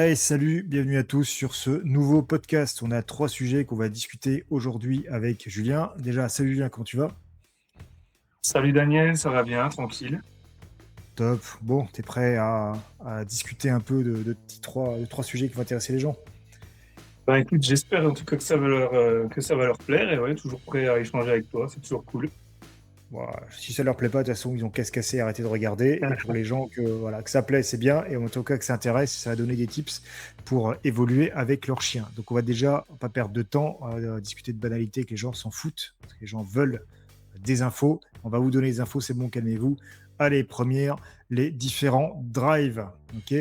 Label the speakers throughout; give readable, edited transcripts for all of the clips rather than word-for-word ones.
Speaker 1: Hey, salut, bienvenue à tous sur ce nouveau podcast. On a trois sujets qu'on va discuter aujourd'hui avec Julien. Déjà, salut Julien, comment tu vas?
Speaker 2: Salut Daniel, ça va bien, tranquille.
Speaker 1: Top. Bon, t'es prêt à discuter un peu de de trois sujets qui vont intéresser les gens?
Speaker 2: Bah écoute, j'espère en tout cas que ça va leur plaire et ouais, toujours prêt à échanger avec toi, c'est toujours cool.
Speaker 1: Voilà, si ça leur plaît pas, de toute façon, ils ont qu'à se casser et arrêter de regarder. Et pour les gens que ça plaît, c'est bien. Et en tout cas, que ça intéresse, ça va donner des tips pour évoluer avec leur chien. Donc, on va déjà pas perdre de temps à discuter de banalités que les gens s'en foutent. Parce que les gens veulent des infos. On va vous donner les infos, c'est bon, calmez-vous. Allez, première, les différents drives. Ok.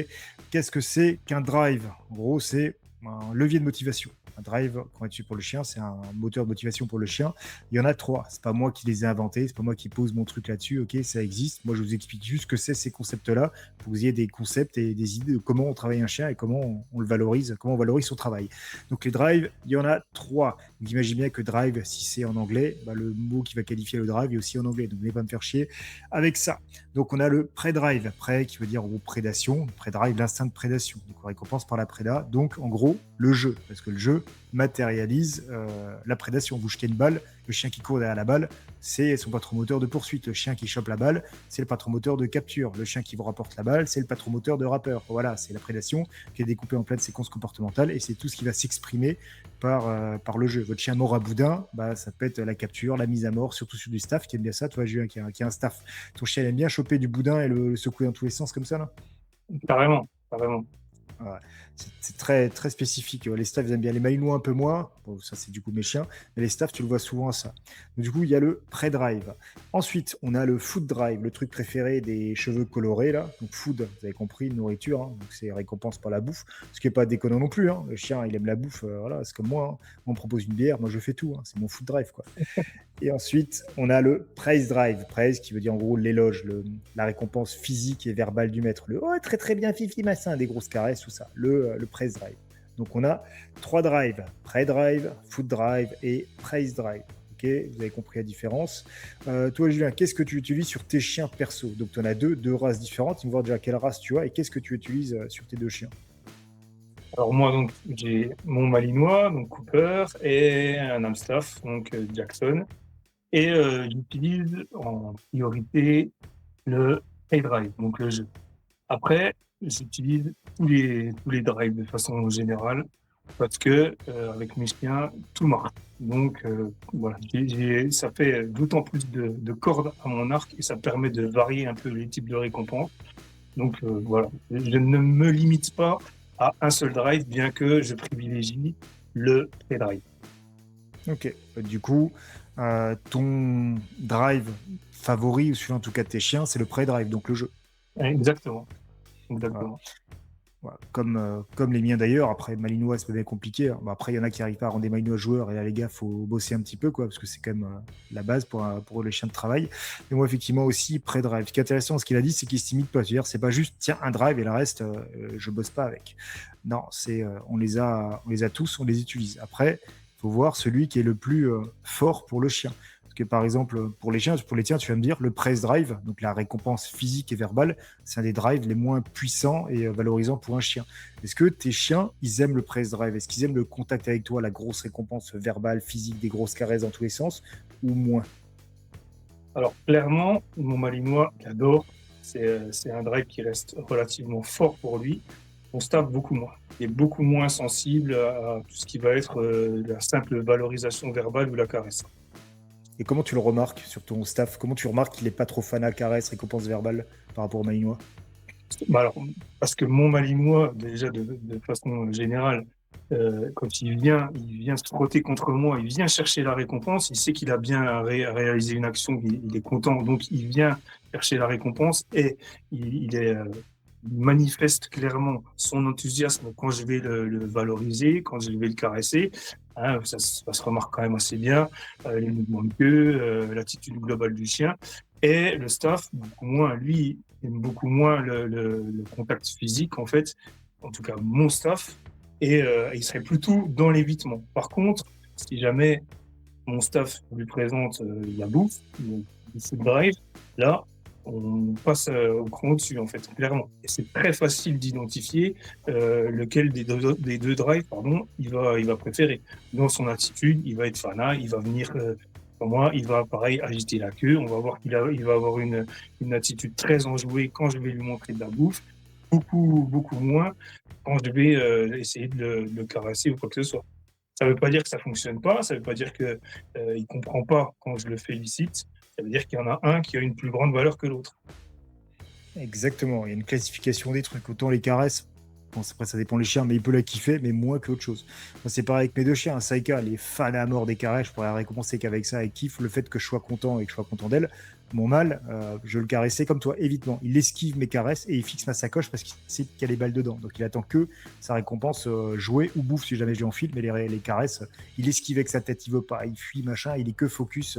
Speaker 1: Qu'est-ce que c'est qu'un drive? En gros, c'est un levier de motivation. Un drive, quand on est dessus pour le chien, c'est un moteur de motivation pour le chien. Il y en a trois. C'est pas moi qui les ai inventés, c'est pas moi qui pose mon truc là-dessus. Ok, ça existe. Moi, je vous explique juste ce que c'est ces concepts-là, pour que vous ayez des concepts et des idées de comment on travaille un chien et comment on le valorise, comment on valorise son travail. Donc les drives, il y en a trois. Donc imaginez bien que drive, si c'est en anglais, bah, le mot qui va qualifier le drive est aussi en anglais. Donc venez pas me faire chier avec ça. Donc on a le pré-drive, pré qui veut dire en gros prédation, pré-drive, l'instinct de prédation. Donc on récompense par la préda. Donc en gros le jeu, parce que le jeu matérialise la prédation. Vous jetez une balle, le chien qui court derrière la balle, c'est son patromoteur de poursuite. Le chien qui chope la balle, c'est le patromoteur de capture. Le chien qui vous rapporte la balle, c'est le patromoteur de rappeur. Voilà, c'est la prédation qui est découpée en plein de séquences comportementales et c'est tout ce qui va s'exprimer par le jeu. Votre chien mort à boudin, bah, ça peut être la capture, la mise à mort, surtout sur du staff qui aime bien ça. Toi, Julien, qui a un staff. Ton chien aime bien choper du boudin et le secouer dans tous les sens comme ça, là?
Speaker 2: Carrément, carrément.
Speaker 1: Ouais. C'est très, très spécifique. Les staffs, ils aiment bien les malinois un peu moins. Bon, ça, c'est du coup mes chiens. Mais les staffs, tu le vois souvent à ça. Donc, du coup, il y a le pré-drive. Ensuite, on a le food drive, le truc préféré des cheveux colorés, là. Donc, food, vous avez compris, nourriture. Hein. Donc, c'est récompense par la bouffe. Ce qui n'est pas déconnant non plus. Hein. Le chien, il aime la bouffe. Voilà, c'est comme moi. Hein. On me propose une bière, moi, je fais tout. Hein. C'est mon food drive, quoi. Et ensuite, on a le praise drive. Praise qui veut dire en gros l'éloge, la récompense physique et verbale du maître. Le oh, très très bien, Fifi, massin, des grosses caresses, tout ça. Le praise drive. Donc on a trois drives pré-drive, food drive et praise drive. Ok, vous avez compris la différence. Toi, Julien, qu'est-ce que tu utilises sur tes chiens perso? Donc tu en as deux races différentes. Il me voir déjà quelle race tu as et qu'est-ce que tu utilises sur tes deux chiens?
Speaker 2: Alors moi donc j'ai mon Malinois, donc Cooper, et un Amstaff, donc Jackson, et j'utilise en priorité le Play Drive, donc le jeu. Après, j'utilise tous les drives de façon générale parce que avec mes chiens, tout marche. Donc voilà, ça fait d'autant plus de cordes à mon arc et ça permet de varier un peu les types de récompenses. Donc voilà, je ne me limite pas à un seul drive, bien que je privilégie le play drive.
Speaker 1: Ok. Du coup, ton drive favori, ou celui en tout cas de tes chiens, c'est le pré-drive, donc le jeu.
Speaker 2: Exactement,
Speaker 1: Voilà.
Speaker 2: exactement.
Speaker 1: Voilà. Comme les miens d'ailleurs. Après, Malinois, c'est pas bien compliqué. Hein. Bon, après, il y en a qui n'arrivent pas à rendre des Malinois joueurs. Et là, les gars, faut bosser un petit peu, quoi, parce que c'est quand même la base pour les chiens de travail. Et moi, effectivement, aussi, pré-drive. Ce qui est intéressant, ce qu'il a dit, c'est qu'il ne se limite pas. C'est-à-dire, c'est pas juste, tiens, un drive et le reste, je bosse pas avec. Non, on les a tous, on les utilise. Après, il faut voir celui qui est le plus fort pour le chien. Parce que par exemple, pour les chiens, pour les tiens, tu vas me dire, le press drive, donc la récompense physique et verbale, c'est un des drives les moins puissants et valorisants pour un chien. Est-ce que tes chiens, ils aiment le press drive? Est-ce qu'ils aiment le contact avec toi, la grosse récompense verbale, physique, des grosses caresses dans tous les sens, ou moins?
Speaker 2: Alors clairement, mon Malinois, j'adore. C'est un drive qui reste relativement fort pour lui. On se tape beaucoup moins. Il est beaucoup moins sensible à tout ce qui va être la simple valorisation verbale ou la caresse.
Speaker 1: Et comment tu le remarques sur ton staff? Comment tu remarques qu'il est pas trop fanat caresse, récompense verbale par rapport au Malinois?
Speaker 2: Bah alors, parce que mon Malinois, déjà de façon générale, quand il vient se frotter contre moi, il vient chercher la récompense, il sait qu'il a bien réalisé une action, il est content, donc il vient chercher la récompense et il manifeste clairement son enthousiasme quand je vais le valoriser, quand je vais le caresser. Hein, ça se remarque quand même assez bien, les mouvements de queue, l'attitude globale du chien. Et le staff, beaucoup moins, lui, aime beaucoup moins le contact physique, en fait, en tout cas mon staff, et il serait plutôt dans l'évitement. Par contre, si jamais mon staff lui présente la bouffe, le food drive, là, on passe au cran au-dessus, en fait, clairement. Et c'est très facile d'identifier lequel des deux drives, pardon, il va préférer. Dans son attitude, il va être fanat, il va venir pour moi, il va pareil agiter la queue. On va voir il va avoir une attitude très enjouée quand je vais lui montrer de la bouffe, beaucoup moins quand je vais essayer de le caresser ou quoi que ce soit. Ça ne veut pas dire que ça fonctionne pas, ça ne veut pas dire que il comprend pas quand je le félicite. Ça veut dire qu'il y en a un qui a une plus grande valeur que l'autre.
Speaker 1: Exactement, il y a une classification des trucs. Autant les caresses, bon, après ça dépend les chiens, mais il peut la kiffer, mais moins qu'autre chose. Moi, c'est pareil avec mes deux chiens. Un Saika, elle est fan à mort des caresses. Je pourrais la récompenser qu'avec ça. Elle kiffe le fait que je sois content et que je sois content d'elle. Mon mâle, je le caressais comme toi, évitement. Il esquive mes caresses et il fixe ma sacoche parce qu'il sait qu'il y a les balles dedans. Donc il attend que sa récompense jouer ou bouffe si jamais je lui enfile. Mais les caresses, il esquive avec sa tête, il veut pas, il fuit, machin. Il est que focus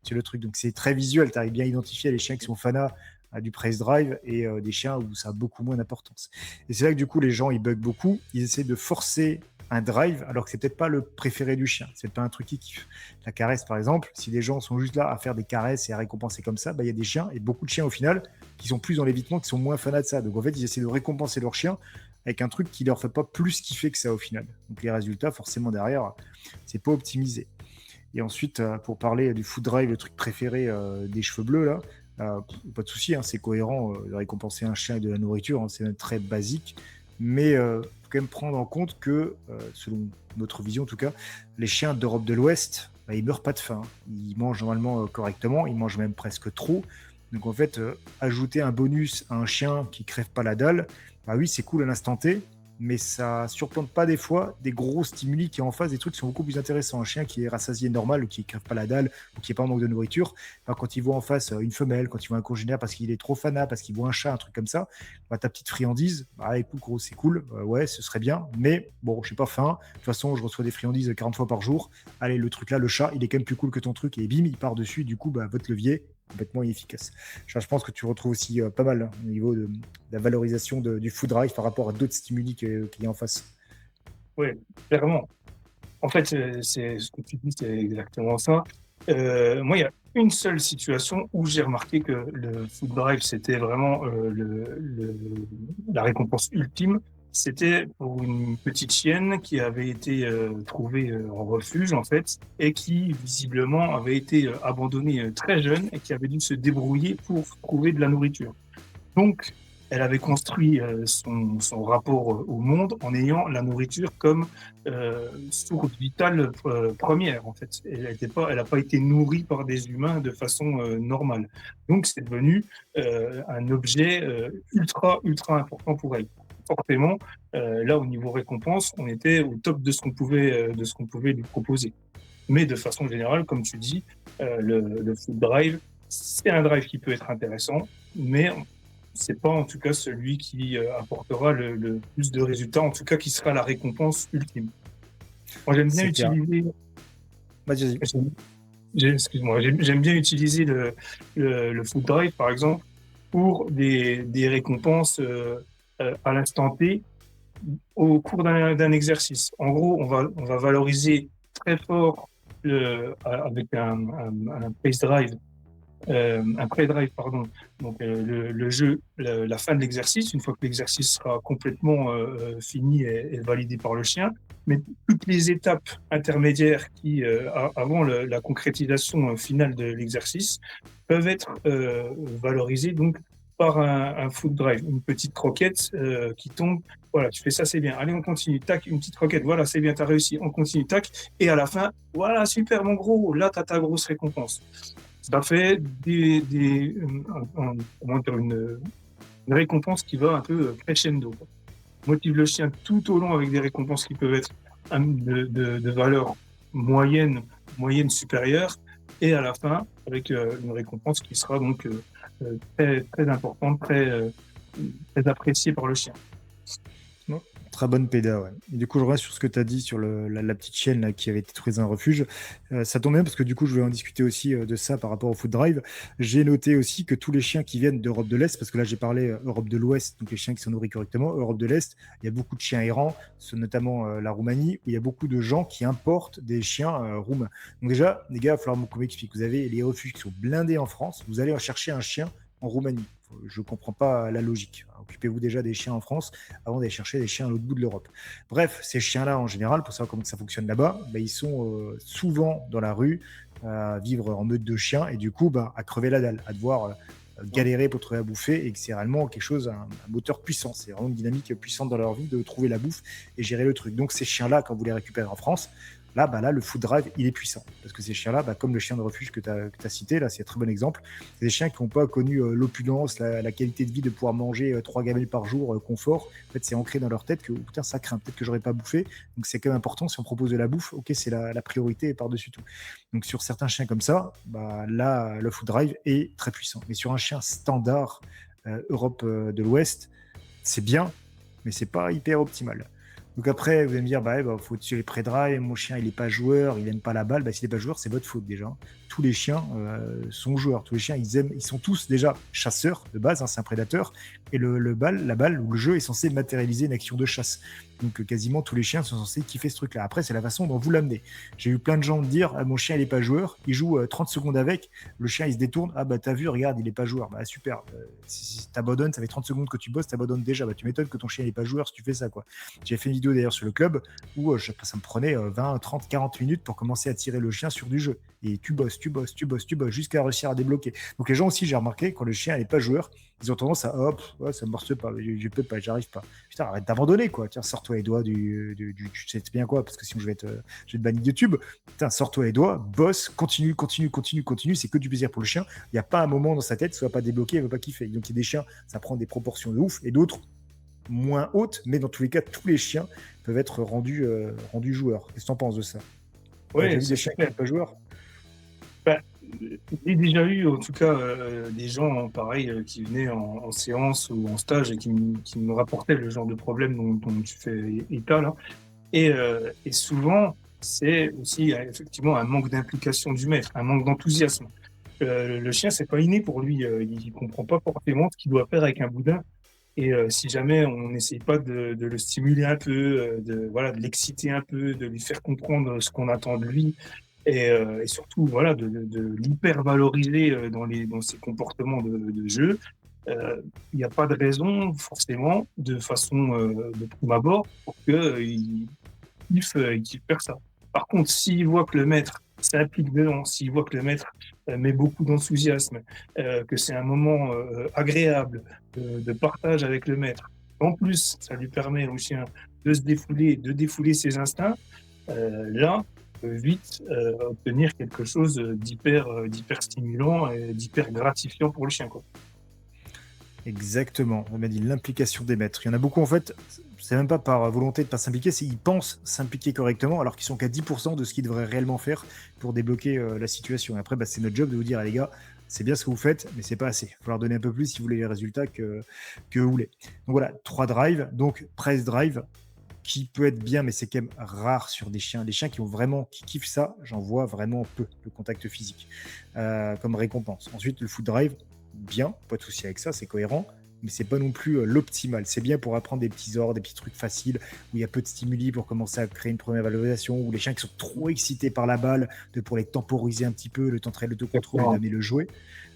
Speaker 1: sur le truc. Donc c'est très visuel. Tu arrives bien à identifier les chiens qui sont fanas du praise drive et des chiens où ça a beaucoup moins d'importance. Et c'est là que du coup les gens ils bug beaucoup, ils essaient de forcer un drive alors que c'est peut-être pas le préféré du chien, c'est pas un truc qui kiffe. La caresse par exemple, si les gens sont juste là à faire des caresses et à récompenser comme ça, bah, il y a des chiens et beaucoup de chiens au final qui sont plus dans l'évitement, qui sont moins fanats de ça. Donc en fait ils essaient de récompenser leur chien avec un truc qui leur fait pas plus kiffer que ça au final. Donc les résultats forcément derrière c'est pas optimisé. Et ensuite, pour parler du food drive, le truc préféré des cheveux bleus, là, pas de souci, hein, c'est cohérent de récompenser un chien avec de la nourriture, hein, c'est très basique. Mais il faut quand même prendre en compte que, selon notre vision en tout cas, les chiens d'Europe de l'Ouest, bah, ils meurent pas de faim. Ils mangent normalement correctement, ils mangent même presque trop. Donc en fait, ajouter un bonus à un chien qui crève pas la dalle, bah oui, c'est cool à l'instant T, mais ça surplante pas des fois des gros stimuli qui en face des trucs qui sont beaucoup plus intéressants. Un chien qui est rassasié normal ou qui ne crève pas la dalle ou qui n'est pas en manque de nourriture, ben, quand il voit en face une femelle, quand il voit un congénère parce qu'il est trop fanat, parce qu'il voit un chat, un truc comme ça, ben, ta petite friandise, bah écoute gros c'est cool, ouais ce serait bien, mais bon je suis pas faim, de toute façon je reçois des friandises 40 fois par jour, allez le truc là, le chat il est quand même plus cool que ton truc et bim il part dessus et du coup bah, votre levier complètement inefficace. Je pense que tu retrouves aussi pas mal au niveau de la valorisation du food drive par rapport à d'autres stimuli qu'il y a en face.
Speaker 2: Oui, clairement. En fait, c'est ce que tu dis, c'est exactement ça. Moi, il y a une seule situation où j'ai remarqué que le food drive, c'était vraiment la récompense ultime. C'était pour une petite chienne qui avait été trouvée en refuge, en fait, et qui, visiblement, avait été abandonnée très jeune et qui avait dû se débrouiller pour trouver de la nourriture. Donc, elle avait construit son rapport au monde en ayant la nourriture comme source vitale première, en fait. Elle n'a pas été nourrie par des humains de façon normale. Donc, c'est devenu un objet ultra important pour elle. Forcément, là, au niveau récompense, on était au top de ce qu'on pouvait lui proposer. Mais de façon générale, comme tu dis, le food drive, c'est un drive qui peut être intéressant, mais c'est pas en tout cas celui qui apportera le plus de résultats, en tout cas qui sera la récompense ultime. Moi, j'aime bien
Speaker 1: C'est clair.
Speaker 2: utiliser,
Speaker 1: Vas-y.
Speaker 2: excuse-moi, j'aime bien utiliser le food drive, par exemple, pour des récompenses à l'instant T au cours d'un exercice. En gros, on va valoriser très fort avec un pace drive un pré-drive, pardon. Donc le jeu, la fin de l'exercice, une fois que l'exercice sera complètement fini et validé par le chien, mais toutes les étapes intermédiaires qui, avant la concrétisation finale de l'exercice, peuvent être valorisées donc par un food drive, une petite croquette qui tombe. Voilà, tu fais ça, c'est bien. Allez, on continue. Tac, une petite croquette. Voilà, c'est bien, tu as réussi. On continue. Tac. Et à la fin, voilà, super, mon gros. Là, tu as ta grosse récompense. Ça fait comment dire, une récompense qui va un peu crescendo. Motive le chien tout au long avec des récompenses qui peuvent être de valeur moyenne supérieure, et à la fin avec une récompense qui sera donc très importante, très appréciée par le chien.
Speaker 1: Non, très bonne péda, ouais. Et du coup, je reviens sur ce que tu as dit sur la petite chienne là, qui avait été trouvée dans un refuge. Ça tombe bien parce que du coup, je vais en discuter aussi de ça par rapport au food drive. J'ai noté aussi que tous les chiens qui viennent d'Europe de l'Est, parce que là, j'ai parlé Europe de l'Ouest, donc les chiens qui sont nourris correctement, Europe de l'Est, il y a beaucoup de chiens errants, notamment la Roumanie, où il y a beaucoup de gens qui importent des chiens roumains. Donc déjà, les gars, il va falloir qu'on m'explique. Vous avez les refuges qui sont blindés en France, vous allez en chercher un chien en Roumanie. Je ne comprends pas la logique. Occupez-vous déjà des chiens en France avant d'aller chercher des chiens à l'autre bout de l'Europe. Bref, ces chiens-là, en général, pour savoir comment ça fonctionne là-bas, ils sont souvent dans la rue, à vivre en meute de chiens, et du coup, à crever la dalle, à devoir galérer pour trouver à bouffer, et que c'est réellement quelque chose, un moteur puissant. C'est vraiment une dynamique puissante dans leur vie de trouver la bouffe et gérer le truc. Donc ces chiens-là, quand vous les récupérez en France, là, le food drive, il est puissant. Parce que ces chiens-là, comme le chien de refuge que tu as cité, là, c'est un très bon exemple. C'est des chiens qui n'ont pas connu l'opulence, la qualité de vie de pouvoir manger 3 gamelles par jour, confort. En fait, c'est ancré dans leur tête que, putain, ça craint, peut-être que j'aurais pas bouffé. Donc, c'est quand même important. Si on propose de la bouffe, ok, c'est la priorité par-dessus tout. Donc, sur certains chiens comme ça, là, le food drive est très puissant. Mais sur un chien standard Europe de l'Ouest, c'est bien, mais c'est pas hyper optimal. Donc après, vous allez me dire, faut tuer les pré-drive, mon chien, il n'est pas joueur, il n'aime pas la balle. S'il n'est pas joueur, c'est votre faute déjà. Tous les chiens sont joueurs. Tous les chiens, ils sont tous déjà chasseurs de base, c'est un prédateur. Et la balle ou le jeu est censé matérialiser une action de chasse. Donc quasiment tous les chiens sont censés kiffer ce truc-là. Après, c'est la façon dont vous l'amenez. J'ai eu plein de gens me dire, mon chien, il n'est pas joueur. Il joue 30 secondes avec. Le chien, il se détourne. T'as vu, regarde, il n'est pas joueur. Super. Si t'abandonnes, ça fait 30 secondes que tu bosses, t'abandonnes déjà. Tu m'étonnes que ton chien n'est pas joueur si tu fais ça, quoi. J'ai fait une vidéo d'ailleurs sur le club où ça me prenait 20, 30, 40 minutes pour commencer à tirer le chien sur du jeu. Et tu bosses jusqu'à réussir à débloquer. Donc les gens aussi, j'ai remarqué, quand le chien n'est pas joueur, ils ont tendance à ça ne marche pas, je peux pas, j'arrive pas. Putain, arrête d'abandonner, quoi. Tiens, sors-toi les doigts du tu sais bien quoi, parce que sinon je vais te bannir de YouTube. Putain, sors-toi les doigts, bosse, continue. C'est que du plaisir pour le chien. Il n'y a pas un moment dans sa tête, soit pas débloqué, il ne veut pas kiffer. Donc il y a des chiens, ça prend des proportions de ouf, et d'autres moins hautes, mais dans tous les cas, tous les chiens peuvent être rendus joueurs. Qu'est-ce que tu en penses de ça?
Speaker 2: Oui,
Speaker 1: t'as vu des chiens qui ne sont pas joueurs?
Speaker 2: J'ai déjà eu, en tout cas, des gens pareil qui venaient en séance ou en stage et qui me rapportaient le genre de problème dont tu fais état là. Et souvent, c'est aussi effectivement un manque d'implication du maître, un manque d'enthousiasme. Le chien, c'est pas inné pour lui. Il comprend pas forcément ce qu'il doit faire avec un boudin. Et si jamais on n'essaye pas de le stimuler un peu, de l'exciter un peu, de lui faire comprendre ce qu'on attend de lui, et surtout de l'hyper valoriser dans ses comportements de jeu, il n'y a pas de raison forcément de façon de prime abord pour qu'il kiffe faire ça. Par contre, s'il voit que le maître s'implique dedans, s'il voit que le maître met beaucoup d'enthousiasme, que c'est un moment agréable de partage avec le maître, en plus ça lui permet au chien de se défouler, de défouler ses instincts, là on peut vite obtenir quelque chose d'hyper stimulant et d'hyper gratifiant pour le chien, quoi.
Speaker 1: Exactement, on m'a dit l'implication des maîtres. Il y en a beaucoup en fait, c'est même pas par volonté de ne pas s'impliquer, c'est qu'ils pensent s'impliquer correctement alors qu'ils sont qu'à 10% de ce qu'ils devraient réellement faire pour débloquer la situation. Et après, c'est notre job de vous dire, les gars, c'est bien ce que vous faites, mais c'est pas assez. Il va falloir donner un peu plus si vous voulez les résultats que vous voulez. Donc voilà, 3 drives, donc press drive, qui peut être bien, mais c'est quand même rare sur des chiens. Les chiens qui kiffent ça, j'en vois vraiment peu, le contact physique, comme récompense. Ensuite, le foot drive, bien, pas de souci avec ça, c'est cohérent, mais c'est pas non plus l'optimal. C'est bien pour apprendre des petits ordres, des petits trucs faciles, où il y a peu de stimuli pour commencer à créer une première valorisation, où les chiens qui sont trop excités par la balle, pour les temporiser un petit peu, le temps de l'autocontrôle, d'amener le jouet.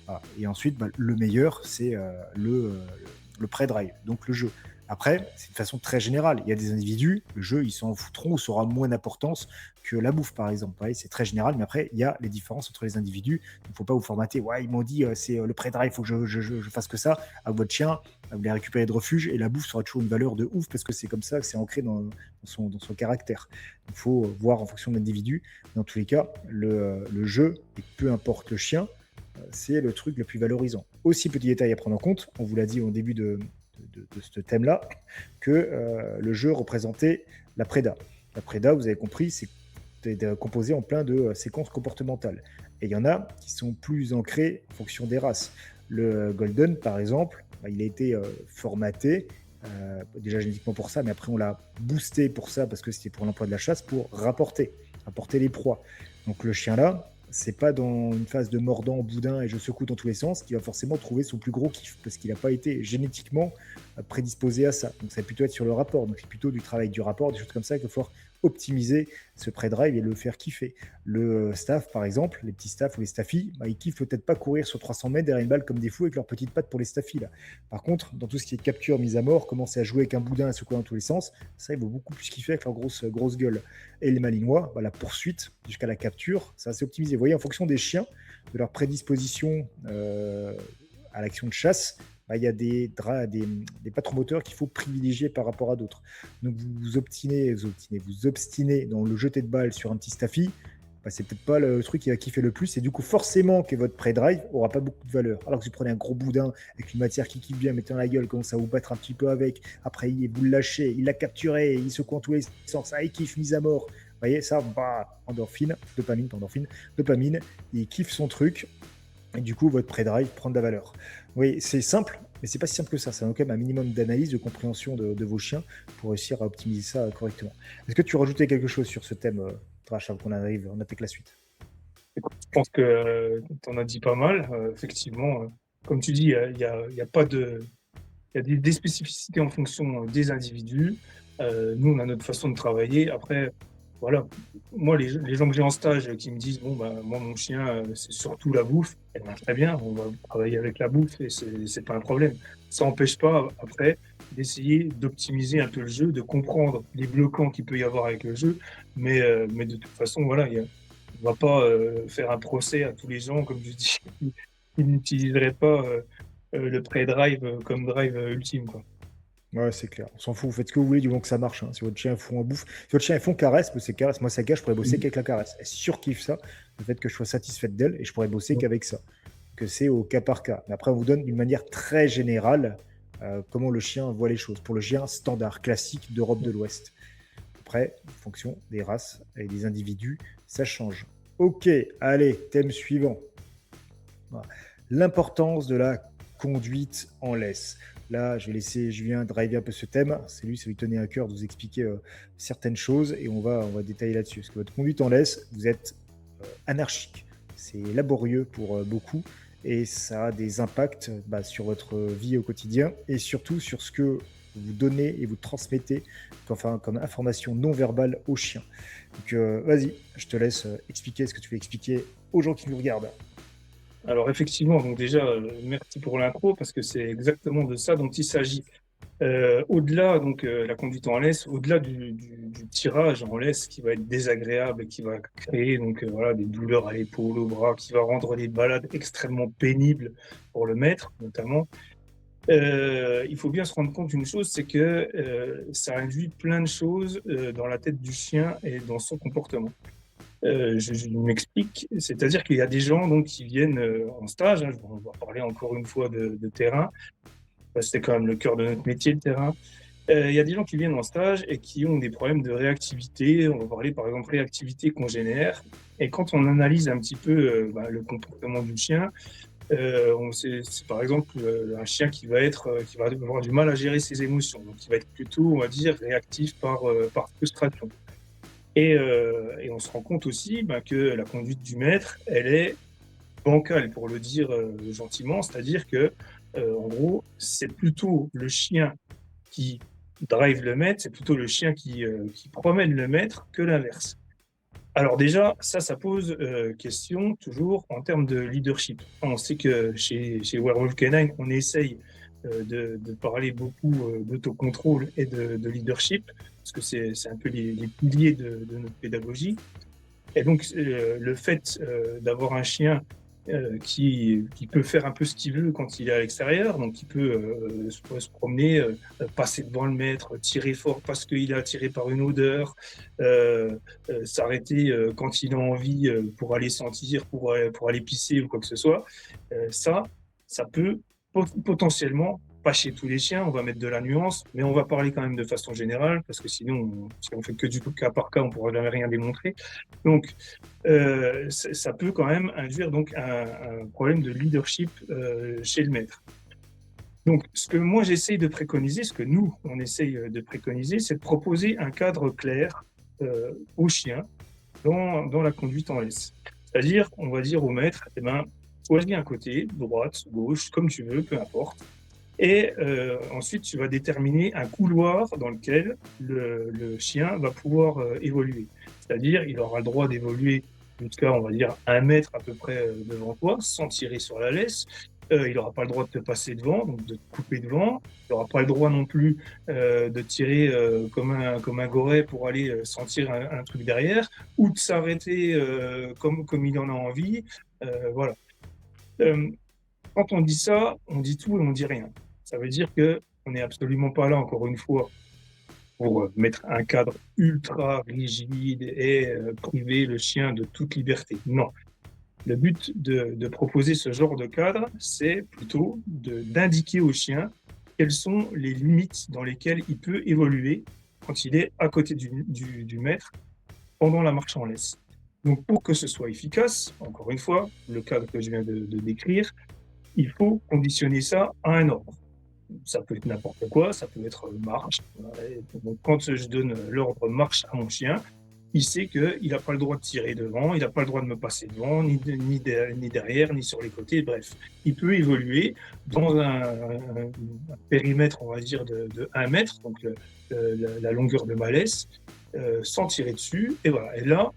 Speaker 1: Voilà. Et ensuite, le meilleur, c'est le pré-drive, donc le jeu. Après, c'est une façon très générale. Il y a des individus, le jeu, ils s'en foutront, ça aura moins d'importance que la bouffe, par exemple. Ouais, c'est très général, mais après, il y a les différences entre les individus. Il ne faut pas vous formater. Ouais, ils m'ont dit, c'est le pré-drive, il faut que je fasse que ça. Avec votre chien, vous les récupérez de refuge, et la bouffe sera toujours une valeur de ouf, parce que c'est comme ça, que c'est ancré dans son caractère. Il faut voir en fonction de l'individu. Dans tous les cas, le jeu, et peu importe le chien, c'est le truc le plus valorisant. Aussi, petit détail à prendre en compte, on vous l'a dit au début de ce thème-là, que le jeu représentait la préda. La préda, vous avez compris, c'est composé en plein de séquences comportementales. Et il y en a qui sont plus ancrées en fonction des races. Le Golden, par exemple, il a été formaté, déjà génétiquement pour ça, mais après on l'a boosté pour ça, parce que c'était pour l'emploi de la chasse, pour rapporter les proies. Donc le chien là, c'est pas dans une phase de mordant, boudin et je secoue dans tous les sens qu'il va forcément trouver son plus gros kiff, parce qu'il n'a pas été génétiquement prédisposé à ça. Donc ça va plutôt être sur le rapport. Donc c'est plutôt du travail du rapport, des choses comme ça qu'il va falloir optimiser ce pré-drive et le faire kiffer. Le staff, par exemple, les petits staffs ou les staffies, bah, ils kiffent peut-être pas courir sur 300 mètres derrière une balle comme des fous avec leurs petites pattes pour les staffies. Là. Par contre, dans tout ce qui est capture, mise à mort, commencer à jouer avec un boudin et secouer dans tous les sens, ça, ils vont beaucoup plus kiffer avec leur grosse gueule. Et les Malinois, bah, la poursuite jusqu'à la capture, ça c'est optimisé. Vous voyez, en fonction des chiens, de leur prédisposition à l'action de chasse, bah, il y a des patrons-moteurs qu'il faut privilégier par rapport à d'autres. Donc vous obstinez dans le jeté de balle sur un petit staffy, bah, c'est peut-être pas le truc qui va kiffer le plus, et du coup forcément que votre pré-drive aura pas beaucoup de valeur. Alors que si vous prenez un gros boudin avec une matière qui kiffe bien, mettez dans la gueule, commence à vous battre un petit peu avec, après vous le lâchez, il l'a capturé, il secoue en tous les sens, il kiffe, mise à mort. Vous voyez, ça, bah, dopamine, il kiffe son truc, et du coup, votre pré-drive prend de la valeur. Oui, c'est simple, mais c'est pas si simple que ça. Ça a quand même un minimum d'analyse, de compréhension de vos chiens pour réussir à optimiser ça correctement. Est-ce que tu rajoutais quelque chose sur ce thème, Trash, avant qu'on arrive, on attaque la suite?
Speaker 2: Écoute, je pense que tu en as dit pas mal. Effectivement, comme tu dis, il y a pas de, il y a des spécificités en fonction des individus. Nous, on a notre façon de travailler. Après, voilà, moi, les gens que j'ai en stage qui me disent, bon, bah, moi, mon chien, c'est surtout la bouffe, eh ben, très bien, on va travailler avec la bouffe et c'est pas un problème. Ça n'empêche pas, après, d'essayer d'optimiser un peu le jeu, de comprendre les bloquants qu'il peut y avoir avec le jeu, mais de toute façon, voilà, on va pas faire un procès à tous les gens, comme je dis, qui n'utiliseraient pas le pré-drive comme drive ultime, quoi.
Speaker 1: Ouais, c'est clair. On s'en fout. Vous faites ce que vous voulez du moment que ça marche. Hein. Si votre chien est fond en bouffe, si votre chien est fond caresse, c'est caresse. Moi, ça gâche, je pourrais bosser qu'avec la caresse. Elle surkiffe ça, le fait que je sois satisfaite d'elle, et je pourrais bosser qu'avec ça. Que c'est au cas par cas. Mais après, on vous donne d'une manière très générale comment le chien voit les choses. Pour le chien standard, classique d'Europe de l'Ouest. Après, en fonction des races et des individus, ça change. Ok, allez, thème suivant. Voilà. L'importance de la conduite en laisse. Là, je vais laisser Julien driver un peu ce thème. C'est lui, ça lui tenait à cœur de vous expliquer certaines choses et on va détailler là-dessus. Parce que votre conduite en laisse, vous êtes anarchique. C'est laborieux pour beaucoup et ça a des impacts sur votre vie au quotidien et surtout sur ce que vous donnez et vous transmettez comme information non verbale aux chiens. Donc vas-y, je te laisse expliquer ce que tu veux expliquer aux gens qui nous regardent.
Speaker 2: Alors effectivement, donc déjà, merci pour l'intro parce que c'est exactement de ça dont il s'agit. Au-delà donc la conduite en laisse, au-delà du tirage en laisse qui va être désagréable et qui va créer donc voilà des douleurs à l'épaule, au bras, qui va rendre les balades extrêmement pénibles pour le maître notamment. Il faut bien se rendre compte d'une chose, c'est que ça induit plein de choses dans la tête du chien et dans son comportement. Je m'explique, c'est-à-dire qu'il y a des gens donc qui viennent en stage, hein, on va parler encore une fois de terrain, parce que c'est quand même le cœur de notre métier, le terrain. Il y a des gens qui viennent en stage et qui ont des problèmes de réactivité, on va parler par exemple réactivité congénère, et quand on analyse un petit peu le comportement du chien, c'est par exemple un chien qui va avoir du mal à gérer ses émotions, donc qui va être plutôt, on va dire, réactif par frustration. Et on se rend compte aussi que la conduite du maître, elle est bancale, pour le dire gentiment, c'est-à-dire que, en gros, c'est plutôt le chien qui drive le maître, c'est plutôt le chien qui promène le maître que l'inverse. Alors déjà, ça pose question toujours en termes de leadership. On sait que chez Werewolf Canine, on essaye de parler beaucoup d'autocontrôle et de leadership, parce que c'est un peu les piliers de notre pédagogie. Et donc, le fait d'avoir un chien qui peut faire un peu ce qu'il veut quand il est à l'extérieur, donc qui peut se promener, passer devant le maître, tirer fort parce qu'il est attiré par une odeur, s'arrêter quand il a envie pour aller sentir, pour aller pisser ou quoi que ce soit, ça peut potentiellement, pas chez tous les chiens, on va mettre de la nuance, mais on va parler quand même de façon générale, parce que sinon, si on fait que du cas par cas, on ne pourra jamais rien démontrer. Donc, ça peut quand même induire donc un problème de leadership chez le maître. Donc, ce que moi j'essaye de préconiser, ce que nous on essaye de préconiser, c'est de proposer un cadre clair aux chiens dans la conduite en laisse. C'est-à-dire, on va dire au maître, choisis un côté, droite, gauche, comme tu veux, peu importe. Et ensuite, tu vas déterminer un couloir dans lequel le chien va pouvoir évoluer. C'est-à-dire, il aura le droit d'évoluer jusqu'à, on va dire, 1 mètre à peu près devant toi, sans tirer sur la laisse. Il n'aura pas le droit de te passer devant, donc de te couper devant. Il n'aura pas le droit non plus de tirer comme un goret pour aller sentir un truc derrière, ou de s'arrêter comme il en a envie. Voilà. Euh, Quand on dit ça, on dit tout et on dit rien. Ça veut dire que on n'est absolument pas là, encore une fois, pour mettre un cadre ultra rigide et priver le chien de toute liberté. Non. Le but de proposer ce genre de cadre, c'est plutôt d'indiquer au chien quelles sont les limites dans lesquelles il peut évoluer quand il est à côté du maître pendant la marche en laisse. Donc pour que ce soit efficace, encore une fois, le cadre que je viens de décrire, il faut conditionner ça à un ordre. Ça peut être n'importe quoi, ça peut être marche. Donc, quand je donne l'ordre marche à mon chien, il sait qu'il n'a pas le droit de tirer devant, il n'a pas le droit de me passer devant, ni derrière, ni sur les côtés, bref. Il peut évoluer dans un périmètre, on va dire, de 1 mètre, donc la longueur de ma laisse, sans tirer dessus, et voilà. Et là,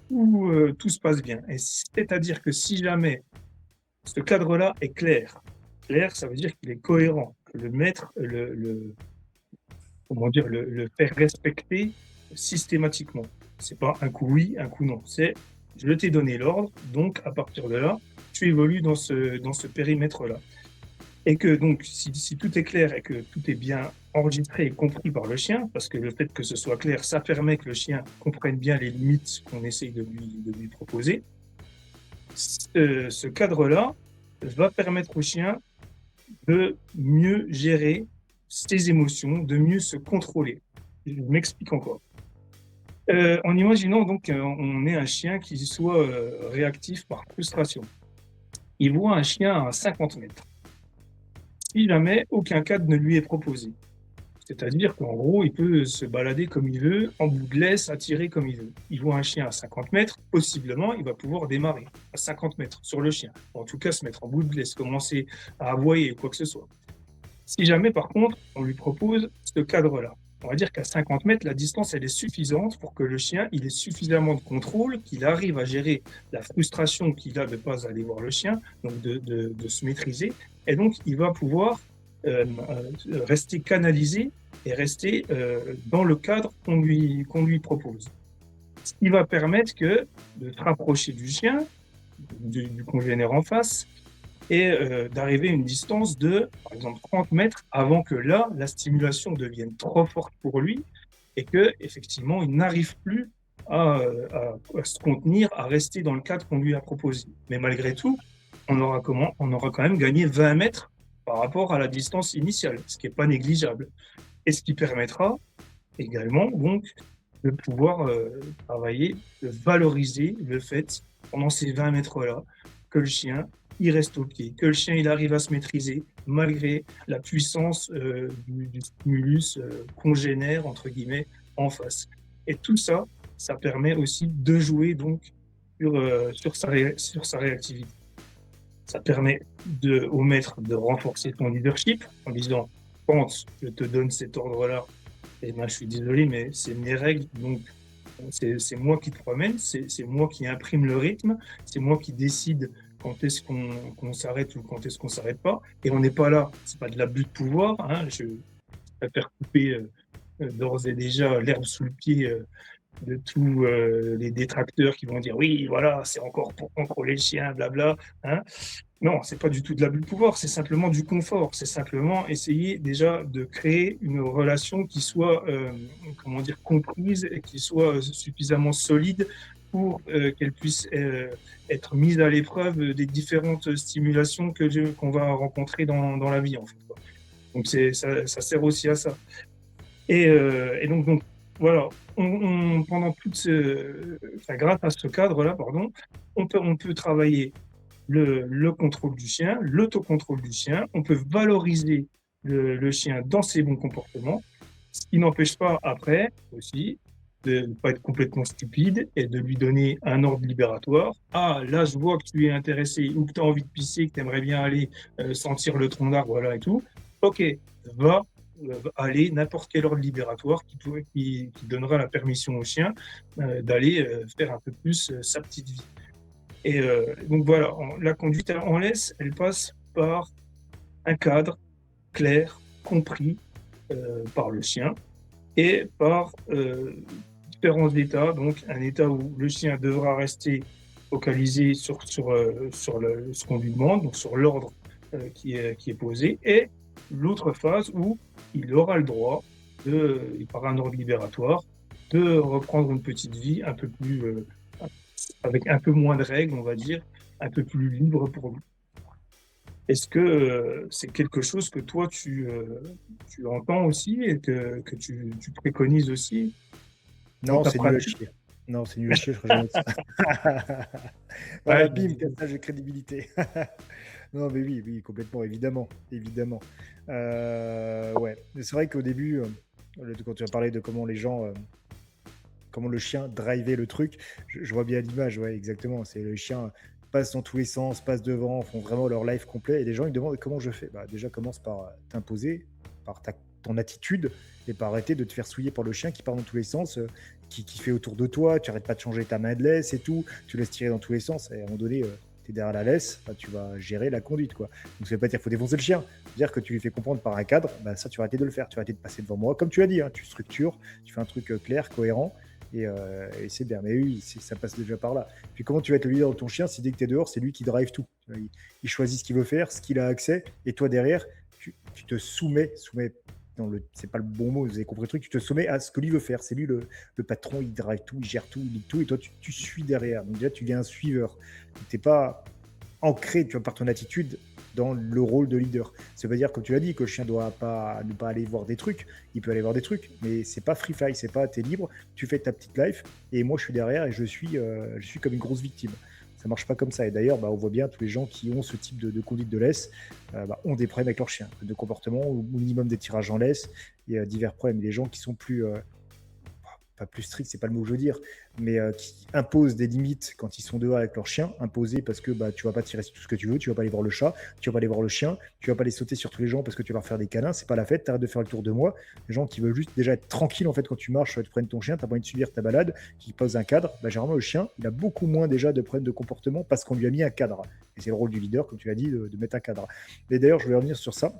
Speaker 2: tout se passe bien. Et c'est-à-dire que si jamais ce cadre-là est clair. Clair, ça veut dire qu'il est cohérent, que le maître comment dire, le fait respecter systématiquement. C'est pas un coup oui, un coup non. C'est je t'ai donné l'ordre, donc à partir de là, tu évolues dans ce périmètre-là. Et que donc, si tout est clair et que tout est bien enregistré et compris par le chien, parce que le fait que ce soit clair, ça permet que le chien comprenne bien les limites qu'on essaye de lui proposer, ce cadre-là va permettre au chien de mieux gérer ses émotions, de mieux se contrôler. Je m'explique encore. En imaginant donc on est un chien qui soit réactif par frustration. Il voit un chien à 50 mètres. Si jamais aucun cadre ne lui est proposé. C'est-à-dire qu'en gros, il peut se balader comme il veut, en bout de laisse, attirer comme il veut. Il voit un chien à 50 mètres, possiblement, il va pouvoir démarrer à 50 mètres sur le chien. En tout cas, se mettre en bout de laisse, commencer à aboyer ou quoi que ce soit. Si jamais, par contre, on lui propose ce cadre-là, on va dire qu'à 50 mètres, la distance, elle est suffisante pour que le chien, il ait suffisamment de contrôle, qu'il arrive à gérer la frustration qu'il a de ne pas aller voir le chien, donc de se maîtriser. Et donc, il va pouvoir rester canalisé et rester dans le cadre qu'on lui propose. Ce qui va permettre de se rapprocher du chien, du congénère en face, et d'arriver à une distance de, par exemple, 30 mètres avant que là, la stimulation devienne trop forte pour lui et que effectivement, il n'arrive plus à se contenir, à rester dans le cadre qu'on lui a proposé. Mais malgré tout, on aura quand même gagné 20 mètres par rapport à la distance initiale, ce qui n'est pas négligeable. Et ce qui permettra également donc de pouvoir travailler, de valoriser le fait, pendant ces 20 mètres-là, que le chien il reste au pied, que le chien il arrive à se maîtriser malgré la puissance du stimulus congénère, entre guillemets, en face. Et tout ça, ça permet aussi de jouer donc sur sa réactivité. Ça permet au maître de renforcer ton leadership en disant quand je te donne cet ordre-là, eh ben, je suis désolé, mais c'est mes règles, donc c'est moi qui te promène, c'est moi qui imprime le rythme, c'est moi qui décide quand est-ce qu'on s'arrête ou quand est-ce qu'on s'arrête pas. Et on n'est pas là, c'est pas de l'abus de pouvoir. Hein, je préfère couper d'ores et déjà l'herbe sous le pied de tous les détracteurs qui vont dire oui, voilà, c'est encore pour contrôler le chien, blabla. Hein. Non, c'est pas du tout de l'abus de pouvoir, c'est simplement du confort. C'est simplement essayer déjà de créer une relation qui soit, comment dire, comprise et qui soit suffisamment solide pour qu'elle puisse être mise à l'épreuve des différentes stimulations qu'on va rencontrer dans la vie, en fait. Donc ça sert aussi à ça. Et donc voilà, pendant grâce à ce cadre-là, pardon, on peut travailler le contrôle du chien, l'autocontrôle du chien, on peut valoriser le chien dans ses bons comportements, ce qui n'empêche pas après aussi de ne pas être complètement stupide et de lui donner un ordre libératoire. Ah, là, je vois que tu es intéressé ou que tu as envie de pisser, que tu aimerais bien aller sentir le tronc d'arbre, voilà et tout. Ok, va aller n'importe quel ordre libératoire qui donnera la permission au chien d'aller faire un peu plus sa petite vie. Et donc voilà, la conduite en laisse, elle passe par un cadre clair, compris par le chien et par différents états. Donc un état où le chien devra rester focalisé sur ce qu'on lui demande, donc sur l'ordre qui est posé, et l'autre phase où il aura le droit, par un ordre libératoire, de reprendre une petite vie un peu plus, avec un peu moins de règles, on va dire, un peu plus libre pour lui. Est-ce que c'est quelque chose que toi, tu entends aussi et que tu préconises aussi dans
Speaker 1: Non,
Speaker 2: ta
Speaker 1: c'est nul à
Speaker 2: pratique?
Speaker 1: chier. Non, c'est nul à chier, je ferai jamais ça.
Speaker 2: Ouais,
Speaker 1: Voilà, bim, cassage de crédibilité. Non, mais oui, oui, complètement, évidemment, évidemment. Ouais, mais c'est vrai qu'au début, quand tu as parlé de comment les gens, comment le chien drivait le truc, je vois bien l'image, ouais, exactement. C'est le chien passe dans tous les sens, passe devant, font vraiment leur life complet. Et les gens, ils demandent comment je fais. Bah, déjà, commence par t'imposer, par ton attitude, et par arrêter de te faire souiller par le chien qui part dans tous les sens, qui fait autour de toi. Tu arrêtes pas de changer ta main de laisse et tout. Tu laisses tirer dans tous les sens. Et à un moment donné, tu es derrière la laisse, bah, tu vas gérer la conduite, quoi. Donc ça veut pas dire qu'il faut défoncer le chien. Dire que tu lui fais comprendre par un cadre, bah, ça, tu vas arrêter de le faire. Tu vas arrêter de passer devant moi. Comme tu l'as dit, hein, tu structures, tu fais un truc clair, cohérent. Et c'est bien. Mais oui, ça passe déjà par là. Puis comment tu vas être le leader de ton chien si dès que tu es dehors, c'est lui qui drive tout. Il choisit ce qu'il veut faire, ce qu'il a accès, et toi derrière, tu te soumets c'est pas le bon mot, vous avez compris le truc, tu te soumets à ce que lui veut faire. C'est lui le patron, il drive tout, il gère tout, il lit tout, et toi tu suis derrière. Donc déjà, tu es un suiveur. Tu n'es pas ancré, tu vois, par ton attitude dans le rôle de leader. Ça veut dire, comme tu l'as dit, que le chien doit pas ne pas aller voir des trucs. Il peut aller voir des trucs, mais c'est pas free fly, c'est pas t'es libre, tu fais ta petite life, et moi je suis derrière et je suis comme une grosse victime. Ça marche pas comme ça. Et d'ailleurs, on voit bien tous les gens qui ont ce type de conduite de laisse ont des problèmes avec leur chien, de comportement, au minimum des tirages en laisse, et divers problèmes. Et les gens qui sont plus pas plus strict, c'est pas le mot que je veux dire, mais qui imposent des limites quand ils sont dehors avec leur chien, imposées parce que tu vas pas tirer sur tout ce que tu veux, tu vas pas aller voir le chat, tu vas pas aller voir le chien, tu vas pas aller sauter sur tous les gens parce que tu vas leur faire des câlins, c'est pas la fête, t'arrêtes de faire le tour de moi. Les gens qui veulent juste déjà être tranquilles en fait quand tu marches, tu prennes ton chien, t'as pas envie de subir ta balade, qui pose un cadre, généralement le chien, il a beaucoup moins déjà de problèmes de comportement parce qu'on lui a mis un cadre. Et c'est le rôle du leader, comme tu l'as dit, de mettre un cadre. Et d'ailleurs, je vais revenir sur ça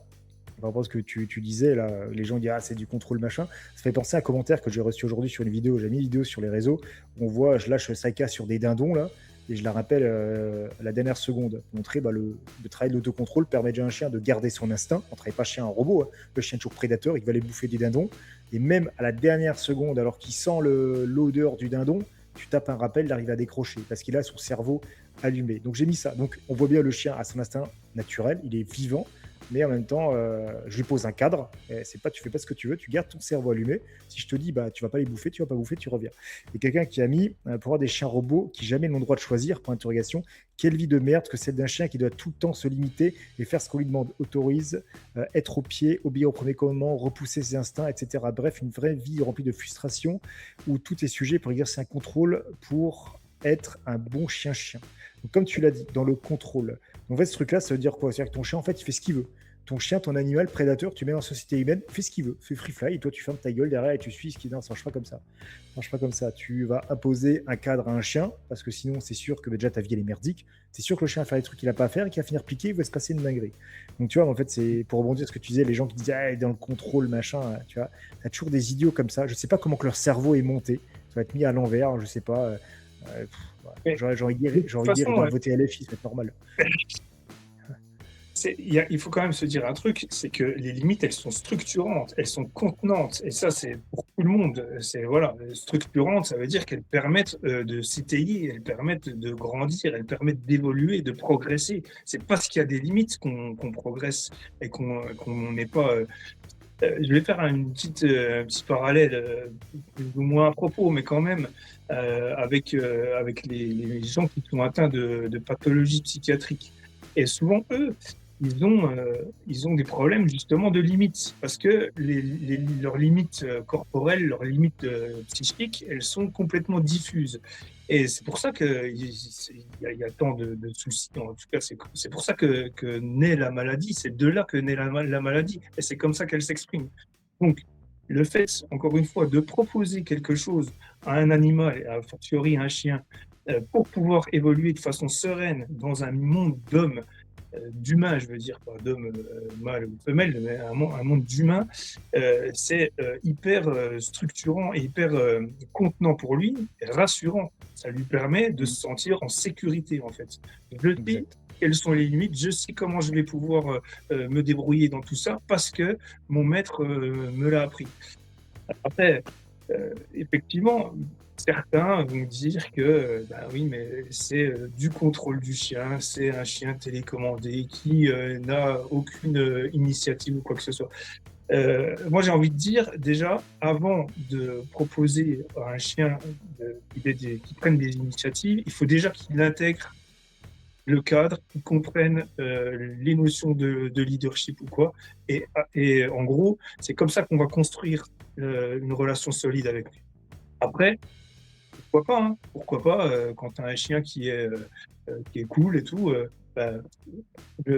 Speaker 1: par rapport à ce que tu disais, là, les gens disent c'est du contrôle machin. Ça fait penser à un commentaire que j'ai reçu aujourd'hui sur une vidéo. J'ai mis une vidéo sur les réseaux. On voit, je lâche Saika sur des dindons là, et je la rappelle à la dernière seconde. Montrer le travail de l'autocontrôle permet déjà à un chien de garder son instinct. On ne travaille pas chien en robot. Hein. Le chien est toujours prédateur, il va aller bouffer des dindons. Et même à la dernière seconde, alors qu'il sent l'odeur du dindon, tu tapes un rappel, il arrive à décrocher parce qu'il a son cerveau allumé. Donc j'ai mis ça. Donc on voit bien le chien a son instinct naturel, il est vivant. Mais en même temps, je lui pose un cadre. Tu fais pas ce que tu veux, tu gardes ton cerveau allumé. Si je te dis, tu vas pas les bouffer, tu vas pas bouffer, tu reviens. Et quelqu'un qui a mis, pour avoir des chiens robots qui jamais n'ont le droit de choisir, point d'interrogation, quelle vie de merde que celle d'un chien qui doit tout le temps se limiter et faire ce qu'on lui demande, autorise, être au pied, obéir au premier commandement, repousser ses instincts, etc. Bref, une vraie vie remplie de frustration où tout est sujet pour exercer un contrôle pour être un bon chien-chien. Donc, comme tu l'as dit, dans le contrôle. Donc, en fait, ce truc-là, ça veut dire quoi? C'est-à-dire que ton chien, en fait, il fait ce qu'il veut. Ton chien, ton animal prédateur, tu mets en société humaine, fais ce qu'il veut, fais free fly, et toi tu fermes ta gueule derrière et tu suis ce qui. Non, ça marche pas comme ça. Ça marche pas comme ça. Tu vas imposer un cadre à un chien, parce que sinon c'est sûr que déjà ta vie elle est merdique. C'est sûr que le chien va faire des trucs qu'il a pas à faire et qu'il va finir piqué, il va se passer une dinguerie. Donc tu vois, en fait, c'est pour rebondir sur ce que tu disais, les gens qui disent dans le contrôle, machin, tu vois, t'as toujours des idiots comme ça. Je sais pas comment que leur cerveau est monté. Ça va être mis à l'envers, je sais pas.
Speaker 2: Mais
Speaker 1: J'ai envie de dire,
Speaker 2: de toute
Speaker 1: ils
Speaker 2: façon,
Speaker 1: doivent voter LFI, ça va être normal.
Speaker 2: il faut quand même se dire un truc, c'est que les limites, elles sont structurantes, elles sont contenantes, et ça, c'est pour tout le monde. C'est voilà, structurantes, ça veut dire qu'elles permettent de s'étayer, elles permettent de grandir, elles permettent d'évoluer, de progresser. C'est parce qu'il y a des limites qu'on progresse et qu'on n'est pas. Je vais faire un petit parallèle, plus ou moins à propos, mais quand même, avec les gens qui sont atteints de pathologies psychiatriques. Et souvent, eux, ils ont des problèmes justement de limites parce que leurs limites corporelles, leurs limites psychiques, elles sont complètement diffuses. Et c'est pour ça qu'il y a tant de soucis. En tout cas, c'est pour ça que naît la maladie. C'est de là que naît la maladie. Et c'est comme ça qu'elle s'exprime. Donc, le fait, encore une fois, de proposer quelque chose à un animal, et a fortiori à un chien, pour pouvoir évoluer de façon sereine dans un monde d'hommes, d'humains, je veux dire, pas d'hommes mâles ou femelles, mais un monde d'humains, c'est hyper structurant et hyper contenant pour lui, et rassurant. Ça lui permet de
Speaker 1: Mm.
Speaker 2: se sentir en sécurité, en fait. Je sais
Speaker 1: Exact.
Speaker 2: quelles sont les limites, je sais comment je vais pouvoir me débrouiller dans tout ça parce que mon maître me l'a appris. Après, effectivement, certains vont dire que, bah oui, mais c'est du contrôle du chien, c'est un chien télécommandé qui n'a aucune initiative ou quoi que ce soit. Moi, j'ai envie de dire, déjà, avant de proposer à un chien qu'il prenne des initiatives, il faut déjà qu'il intègre le cadre, qu'il comprenne les notions de leadership ou quoi. Et en gros, c'est comme ça qu'on va construire une relation solide avec lui. Après, pourquoi pas, hein, pourquoi pas, quand tu as un chien qui est cool et tout, bah,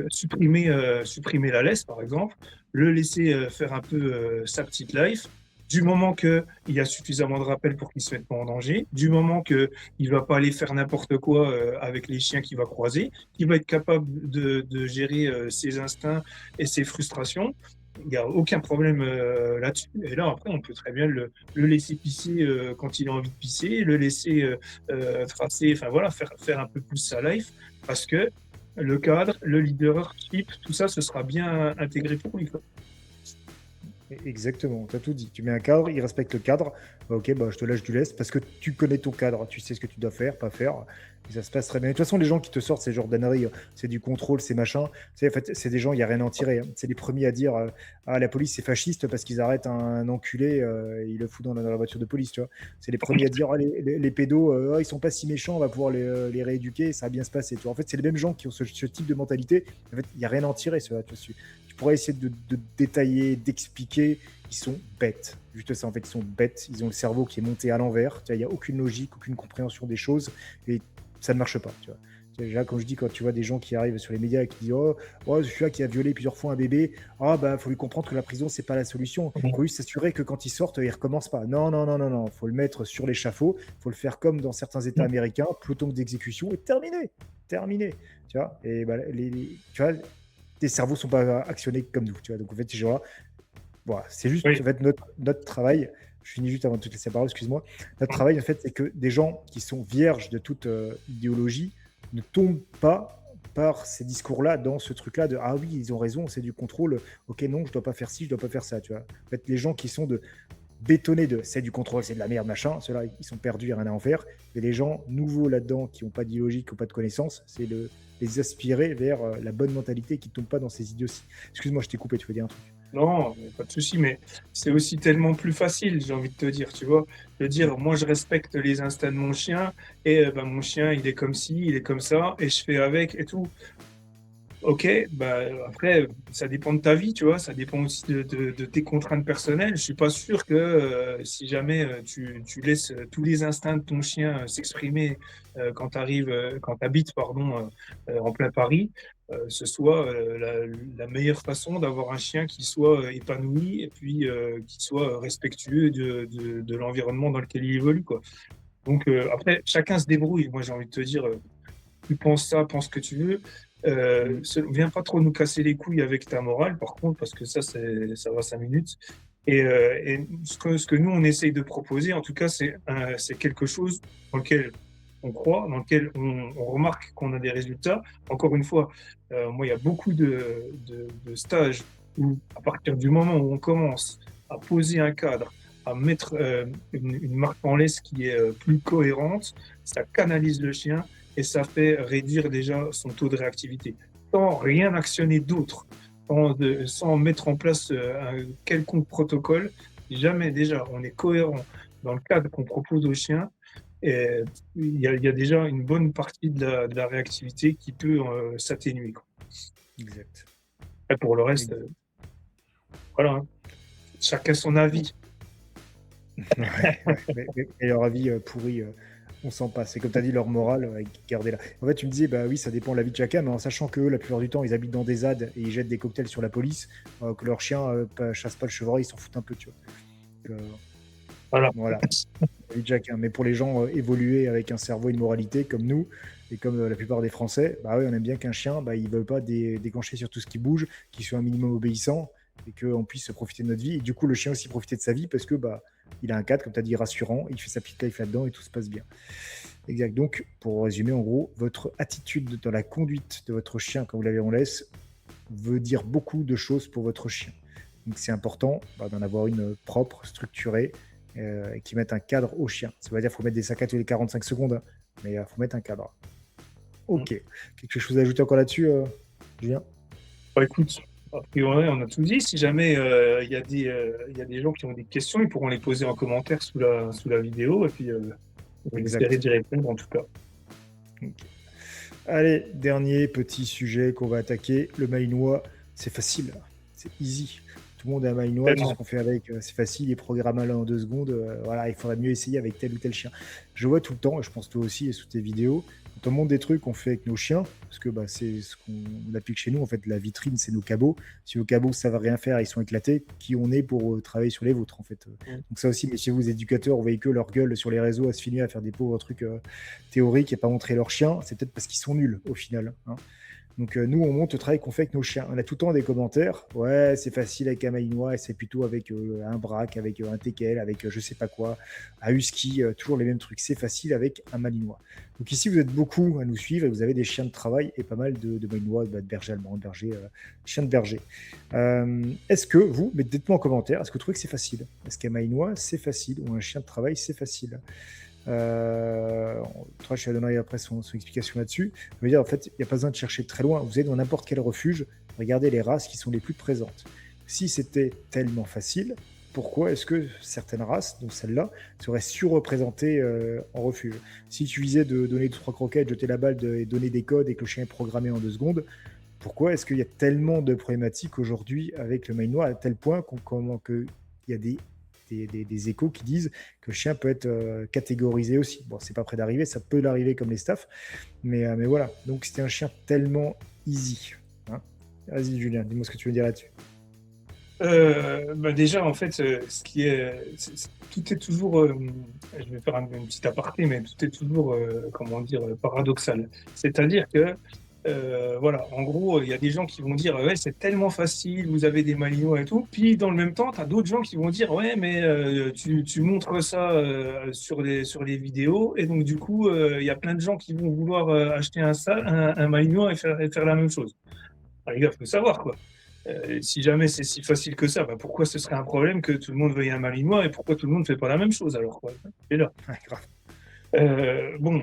Speaker 2: supprimer la laisse, par exemple, le laisser faire un peu sa petite life. Du moment qu'il y a suffisamment de rappels pour qu'il ne se mette pas en danger, du moment qu'il ne va pas aller faire n'importe quoi avec les chiens qu'il va croiser, qu'il va être capable de gérer ses instincts et ses frustrations, il n'y a aucun problème là-dessus. Et là, après, on peut très bien le laisser pisser quand il a envie de pisser, le laisser tracer, enfin voilà, faire un peu plus sa life, parce que le cadre, le leadership, tout ça, ce sera bien intégré pour lui, quoi.
Speaker 1: Exactement, tu as tout dit. Tu mets un cadre, il respecte le cadre. Bah, ok, bah, je te lâche du lest parce que tu connais ton cadre, tu sais ce que tu dois faire, pas faire. Et ça se passe très bien. Et de toute façon, les gens qui te sortent ces genres d'âneries, c'est du contrôle, c'est machin. En fait, c'est des gens, il n'y a rien à en tirer, hein. C'est les premiers à dire ah, la police, c'est fasciste parce qu'ils arrêtent un enculé et ils le foutent dans la voiture de police, tu vois. C'est les premiers à dire ah, les pédos, ah, ils sont pas si méchants, on va pouvoir les rééduquer, ça va bien se passer, tu vois. En fait, c'est les mêmes gens qui ont ce type de mentalité. En fait, il n'y a rien à en tirer, tu vois. Tu pourrais essayer de détailler, d'expliquer. Ils sont bêtes. Juste ça, en fait, ils sont bêtes. Ils ont le cerveau qui est monté à l'envers. Il n'y a aucune logique, aucune compréhension des choses. Et ça ne marche pas. Tu vois. Déjà, quand je dis, quand tu vois des gens qui arrivent sur les médias et qui disent oh, celui-là qui a violé plusieurs fois un bébé, ah, bah, faut lui comprendre que la prison, c'est pas la solution. Il faut juste s'assurer que quand il sortent, il recommence pas. Non, non, non, non, non. Faut le mettre sur l'échafaud. Faut le faire comme dans certains États américains, peloton d'exécution et terminé. Terminé. Tu vois. Et bah, tu vois, tes cerveaux sont pas actionnés comme nous. Tu vois. Donc, en fait, genre, voilà, c'est juste
Speaker 2: Oui,
Speaker 1: en fait, notre travail. Je finis juste avant de te laisser la parole, excuse-moi. Notre travail, en fait, c'est que des gens qui sont vierges de toute idéologie ne tombent pas par ces discours-là, dans ce truc-là de ah oui, ils ont raison, c'est du contrôle. Ok, non, je dois pas faire ci, je dois pas faire ça. Tu vois. En fait, les gens qui sont de bétonnés de c'est du contrôle, c'est de la merde, machin, ceux-là, ils sont perdus, il n'y a rien à en faire. Et les gens nouveaux là-dedans, qui n'ont pas d'idéologie, qui n'ont pas de connaissances, c'est les aspirer vers la bonne mentalité qui ne tombent pas dans ces idioties. Excuse-moi, je t'ai coupé, tu veux dire un truc.
Speaker 2: non, pas de souci, mais c'est aussi tellement plus facile, j'ai envie de te dire, tu vois, de dire, moi, je respecte les instincts de mon chien, et ben, mon chien, il est comme ci, il est comme ça, et je fais avec et tout. Ok, bah après, ça dépend de ta vie, tu vois, ça dépend aussi de tes contraintes personnelles. Je suis pas sûr que si jamais tu laisses tous les instincts de ton chien s'exprimer quand tu arrives, quand tu habites, pardon, en plein Paris, ce soit la meilleure façon d'avoir un chien qui soit épanoui et puis qui soit respectueux de l'environnement dans lequel il évolue, quoi. Donc après, chacun se débrouille. Moi, j'ai envie de te dire, tu penses ça, pense ce que tu veux. Viens pas trop nous casser les couilles avec ta morale, par contre, parce que ça va 5 minutes. Et ce que nous, on essaye de proposer, en tout cas, c'est quelque chose dans lequel on croit, dans lequel on remarque qu'on a des résultats. Encore une fois, moi, il y a beaucoup de stages où, à partir du moment où on commence à poser un cadre, à mettre une marque en laisse qui est plus cohérente, ça canalise le chien et ça fait réduire déjà son taux de réactivité. Sans rien actionner d'autre, sans mettre en place un quelconque protocole, jamais déjà on est cohérent dans le cadre qu'on propose aux chiens, et il y a déjà une bonne partie de la réactivité qui peut s'atténuer, quoi.
Speaker 1: Exact.
Speaker 2: Après, pour le reste,
Speaker 1: Ex-
Speaker 2: voilà, hein. Chacun son avis.
Speaker 1: Ouais, ouais. Mais leur avis pourri, on s'en passe. C'est comme tu as dit, leur morale, gardez-la. En fait, tu me disais, bah oui, ça dépend de la vie de chacun, mais en sachant que la plupart du temps, ils habitent dans des ZAD et ils jettent des cocktails sur la police, que leur chien chasse pas le chevreuil, ils s'en foutent un peu, tu vois. Donc,
Speaker 2: Voilà.
Speaker 1: voilà, la vie de chacun. Mais pour les gens évolués avec un cerveau et une moralité comme nous, et comme la plupart des Français, bah oui, on aime bien qu'un chien, bah, il ne veut pas déclencher sur tout ce qui bouge, qu'il soit un minimum obéissant et qu'on puisse profiter de notre vie. Et du coup, le chien aussi profiter de sa vie parce que bah, il a un cadre, comme tu as dit, rassurant, il fait sa petite life là-dedans et tout se passe bien. Exact. Donc, pour résumer, en gros, votre attitude dans la conduite de votre chien quand vous l'avez en laisse veut dire beaucoup de choses pour votre chien. Donc, c'est important d'en avoir une propre, structurée, qui mette un cadre au chien. Ça veut dire qu'il faut mettre des sacs à tous les 45 secondes, hein, mais il faut mettre un cadre. Ok. Quelque chose à ajouter encore là-dessus, Julien?
Speaker 2: Bah, écoute, a priori, on a tout dit. Si jamais il y a des gens qui ont des questions, ils pourront les poser en commentaire sous la vidéo. Et puis, on va essayer
Speaker 1: Exact.
Speaker 2: d'y répondre en tout cas.
Speaker 1: Ok. Allez, dernier petit sujet qu'on va attaquer. Le malinois, c'est facile, c'est easy. Tout le monde a un malinois, tout ce
Speaker 2: Tellement.
Speaker 1: qu'on fait avec, c'est facile, il est programmable en 2 secondes. Voilà, il faudrait mieux essayer avec tel ou tel chien. Je vois tout le temps, et je pense toi aussi, et sous tes vidéos, quand on montre des trucs qu'on fait avec nos chiens, parce que bah, c'est ce qu'on applique chez nous. En fait, la vitrine, c'est nos cabots. Si vos cabots, ça va rien faire, ils sont éclatés, qui on est pour travailler sur les vôtres, en fait. Donc ça aussi, messieurs vous éducateurs, vous voyez que leur gueule sur les réseaux à se filmer, à faire des pauvres trucs théoriques et pas montrer leurs chiens, c'est peut-être parce qu'ils sont nuls au final, hein. Donc nous, on montre le travail qu'on fait avec nos chiens. On a tout le temps des commentaires. Ouais, c'est facile avec un malinois, et c'est plutôt avec un braque, avec un teckel, avec je sais pas quoi, un husky, toujours les mêmes trucs. C'est facile avec un malinois. Donc ici, vous êtes beaucoup à nous suivre et vous avez des chiens de travail et pas mal de malinois, de berger allemand, de berger, chiens de berger. Est-ce que vous, mais dites-moi en commentaire, est-ce que vous trouvez que c'est facile? Est-ce qu'un malinois, c'est facile? Ou un chien de travail, c'est facile? Je vais donner après son explication là-dessus. Je veux dire, en fait, il n'y a pas besoin de chercher très loin. Vous êtes dans n'importe quel refuge, regardez les races qui sont les plus présentes. Si c'était tellement facile, pourquoi est-ce que certaines races, dont celle-là, seraient surreprésentées en refuge? Si tu visais de donner 2-3 croquettes, jeter la balle et donner des codes et que le chien est programmé en 2 secondes, pourquoi est-ce qu'il y a tellement de problématiques aujourd'hui avec le malinois à tel point qu'il y a des échos qui disent que le chien peut être catégorisé aussi. Bon, c'est pas près d'arriver, ça peut l'arriver comme les staffs, mais voilà. Donc c'était un chien tellement easy, hein. Vas-y Julien, dis-moi ce que tu veux dire là-dessus.
Speaker 2: Bah déjà, en fait, ce qui est, tout est toujours, je vais faire un petit aparté, mais tout est toujours, comment dire, paradoxal. C'est-à-dire que, voilà, en gros, il y a des gens qui vont dire, ouais, c'est tellement facile, vous avez des malinois et tout. Puis dans le même temps, tu as d'autres gens qui vont dire, ouais, mais tu montres ça sur les vidéos, et donc du coup, il y a plein de gens qui vont vouloir acheter un malinois et faire la même chose. Ah, les gars, faut savoir quoi. Si jamais c'est si facile que ça, bah pourquoi ce serait un problème que tout le monde veuille un malinois et pourquoi tout le monde ne fait pas la même chose alors quoi? C'est là.
Speaker 1: Ouais, grave.
Speaker 2: Bon,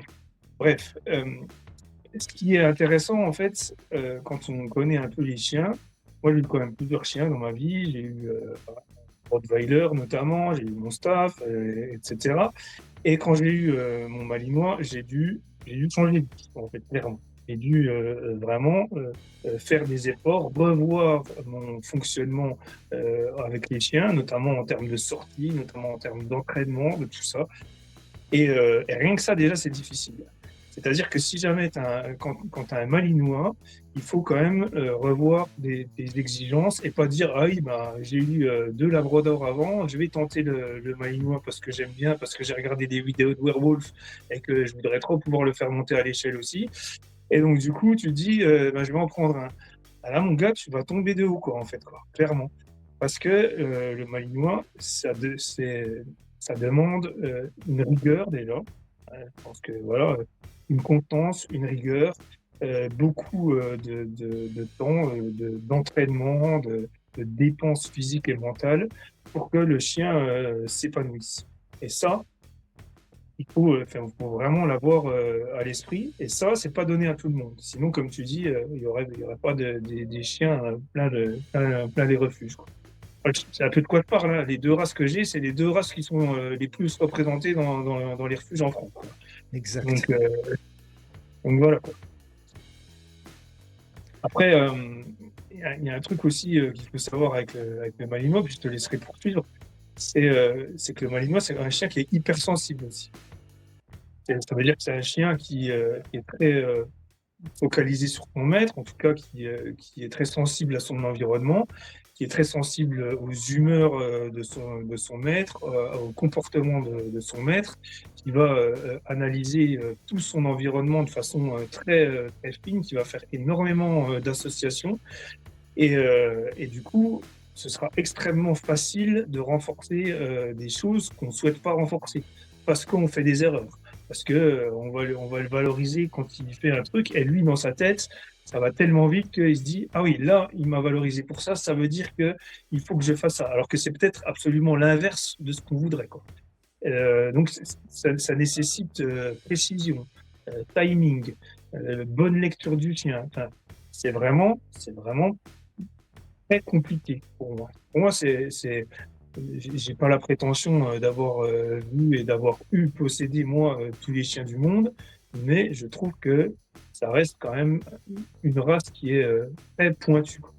Speaker 2: bref. Ce qui est intéressant en fait, quand on connaît un peu les chiens, moi j'ai eu quand même plusieurs chiens dans ma vie. J'ai eu Rottweiler notamment, j'ai eu mon staff, etc. Et quand j'ai eu mon malinois, j'ai dû changer de vie, en fait, clairement. J'ai dû vraiment faire des efforts, revoir mon fonctionnement avec les chiens, notamment en termes de sortie, notamment en termes d'entraînement, de tout ça. Et rien que ça, déjà, c'est difficile. C'est-à-dire que si jamais quand tu as un malinois, il faut quand même revoir des exigences et pas dire ah oui, bah, j'ai eu 2 labradors avant, je vais tenter le malinois parce que j'aime bien, parce que j'ai regardé des vidéos de werewolf et que je voudrais trop pouvoir le faire monter à l'échelle aussi. Et donc du coup, tu te dis bah, je vais en prendre un. Ah là, mon gars, tu vas tomber de haut, quoi, en fait, quoi, clairement. Parce que le malinois, ça demande une rigueur déjà. Je pense que voilà, une constance, une rigueur, beaucoup de temps, d'entraînement, de dépenses physiques et mentales pour que le chien s'épanouisse. Et ça, faut vraiment l'avoir à l'esprit. Et ça, c'est pas donné à tout le monde. Sinon, comme tu dis, il y aurait pas des chiens plein les refuges, quoi. C'est un peu de quoi je parle, hein. Les 2 races que j'ai, c'est les 2 races qui sont les plus représentées dans les refuges en France, quoi.
Speaker 1: Exact.
Speaker 2: Donc voilà, quoi. Après, il y a un truc aussi qu'il faut savoir avec le Malinois, puis je te laisserai poursuivre, c'est que le Malinois, c'est un chien qui est hypersensible aussi. Ça veut dire que c'est un chien qui est très focalisé sur son maître, en tout cas qui est très sensible à son environnement, qui est très sensible aux humeurs de son maître, au comportement de son maître, qui va analyser tout son environnement de façon très fine, qui va faire énormément d'associations. Et du coup, ce sera extrêmement facile de renforcer des choses qu'on ne souhaite pas renforcer parce qu'on fait des erreurs. Parce que on va le valoriser quand il fait un truc, et lui, dans sa tête, ça va tellement vite qu'il se dit: ah oui, là, il m'a valorisé pour ça, ça veut dire qu'il faut que je fasse ça. Alors que c'est peut-être absolument l'inverse de ce qu'on voudrait, quoi. Donc, ça nécessite précision, timing, bonne lecture du chien. Enfin, c'est vraiment très compliqué pour moi. Pour moi, j'ai pas la prétention d'avoir vu et d'avoir possédé, moi, tous les chiens du monde, mais je trouve que ça reste quand même une race qui est très pointue, quoi.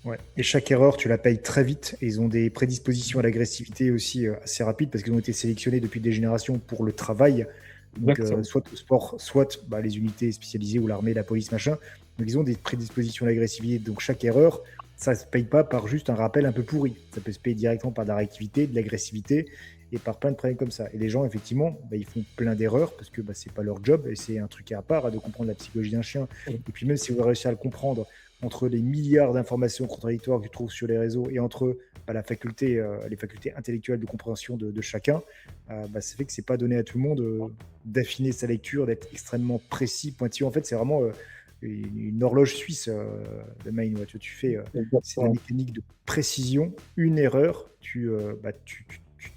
Speaker 1: Ouais. Et chaque erreur, tu la payes très vite. Et ils ont des prédispositions à l'agressivité aussi assez rapides parce qu'ils ont été sélectionnés depuis des générations pour le travail. Donc,
Speaker 2: Exactement.
Speaker 1: soit au sport, soit les unités spécialisées ou l'armée, la police, machin. Donc, ils ont des prédispositions à l'agressivité. Donc, chaque erreur, ça ne se paye pas par juste un rappel un peu pourri. Ça peut se payer directement par de la réactivité, de l'agressivité et par plein de problèmes comme ça. Et les gens, effectivement, ils font plein d'erreurs parce que c'est pas leur job et c'est un truc à part de comprendre la psychologie d'un chien. Et puis, même si vous réussissez à le comprendre, entre les milliards d'informations contradictoires que tu trouves sur les réseaux et entre les facultés intellectuelles de compréhension de chacun, ça fait que c'est pas donné à tout le monde d'affiner sa lecture, d'être extrêmement précis, pointilleux. En fait, c'est vraiment une horloge suisse de Malinois. Tu fais, c'est de la
Speaker 2: Exactement.
Speaker 1: mécanique de précision. Une erreur, tu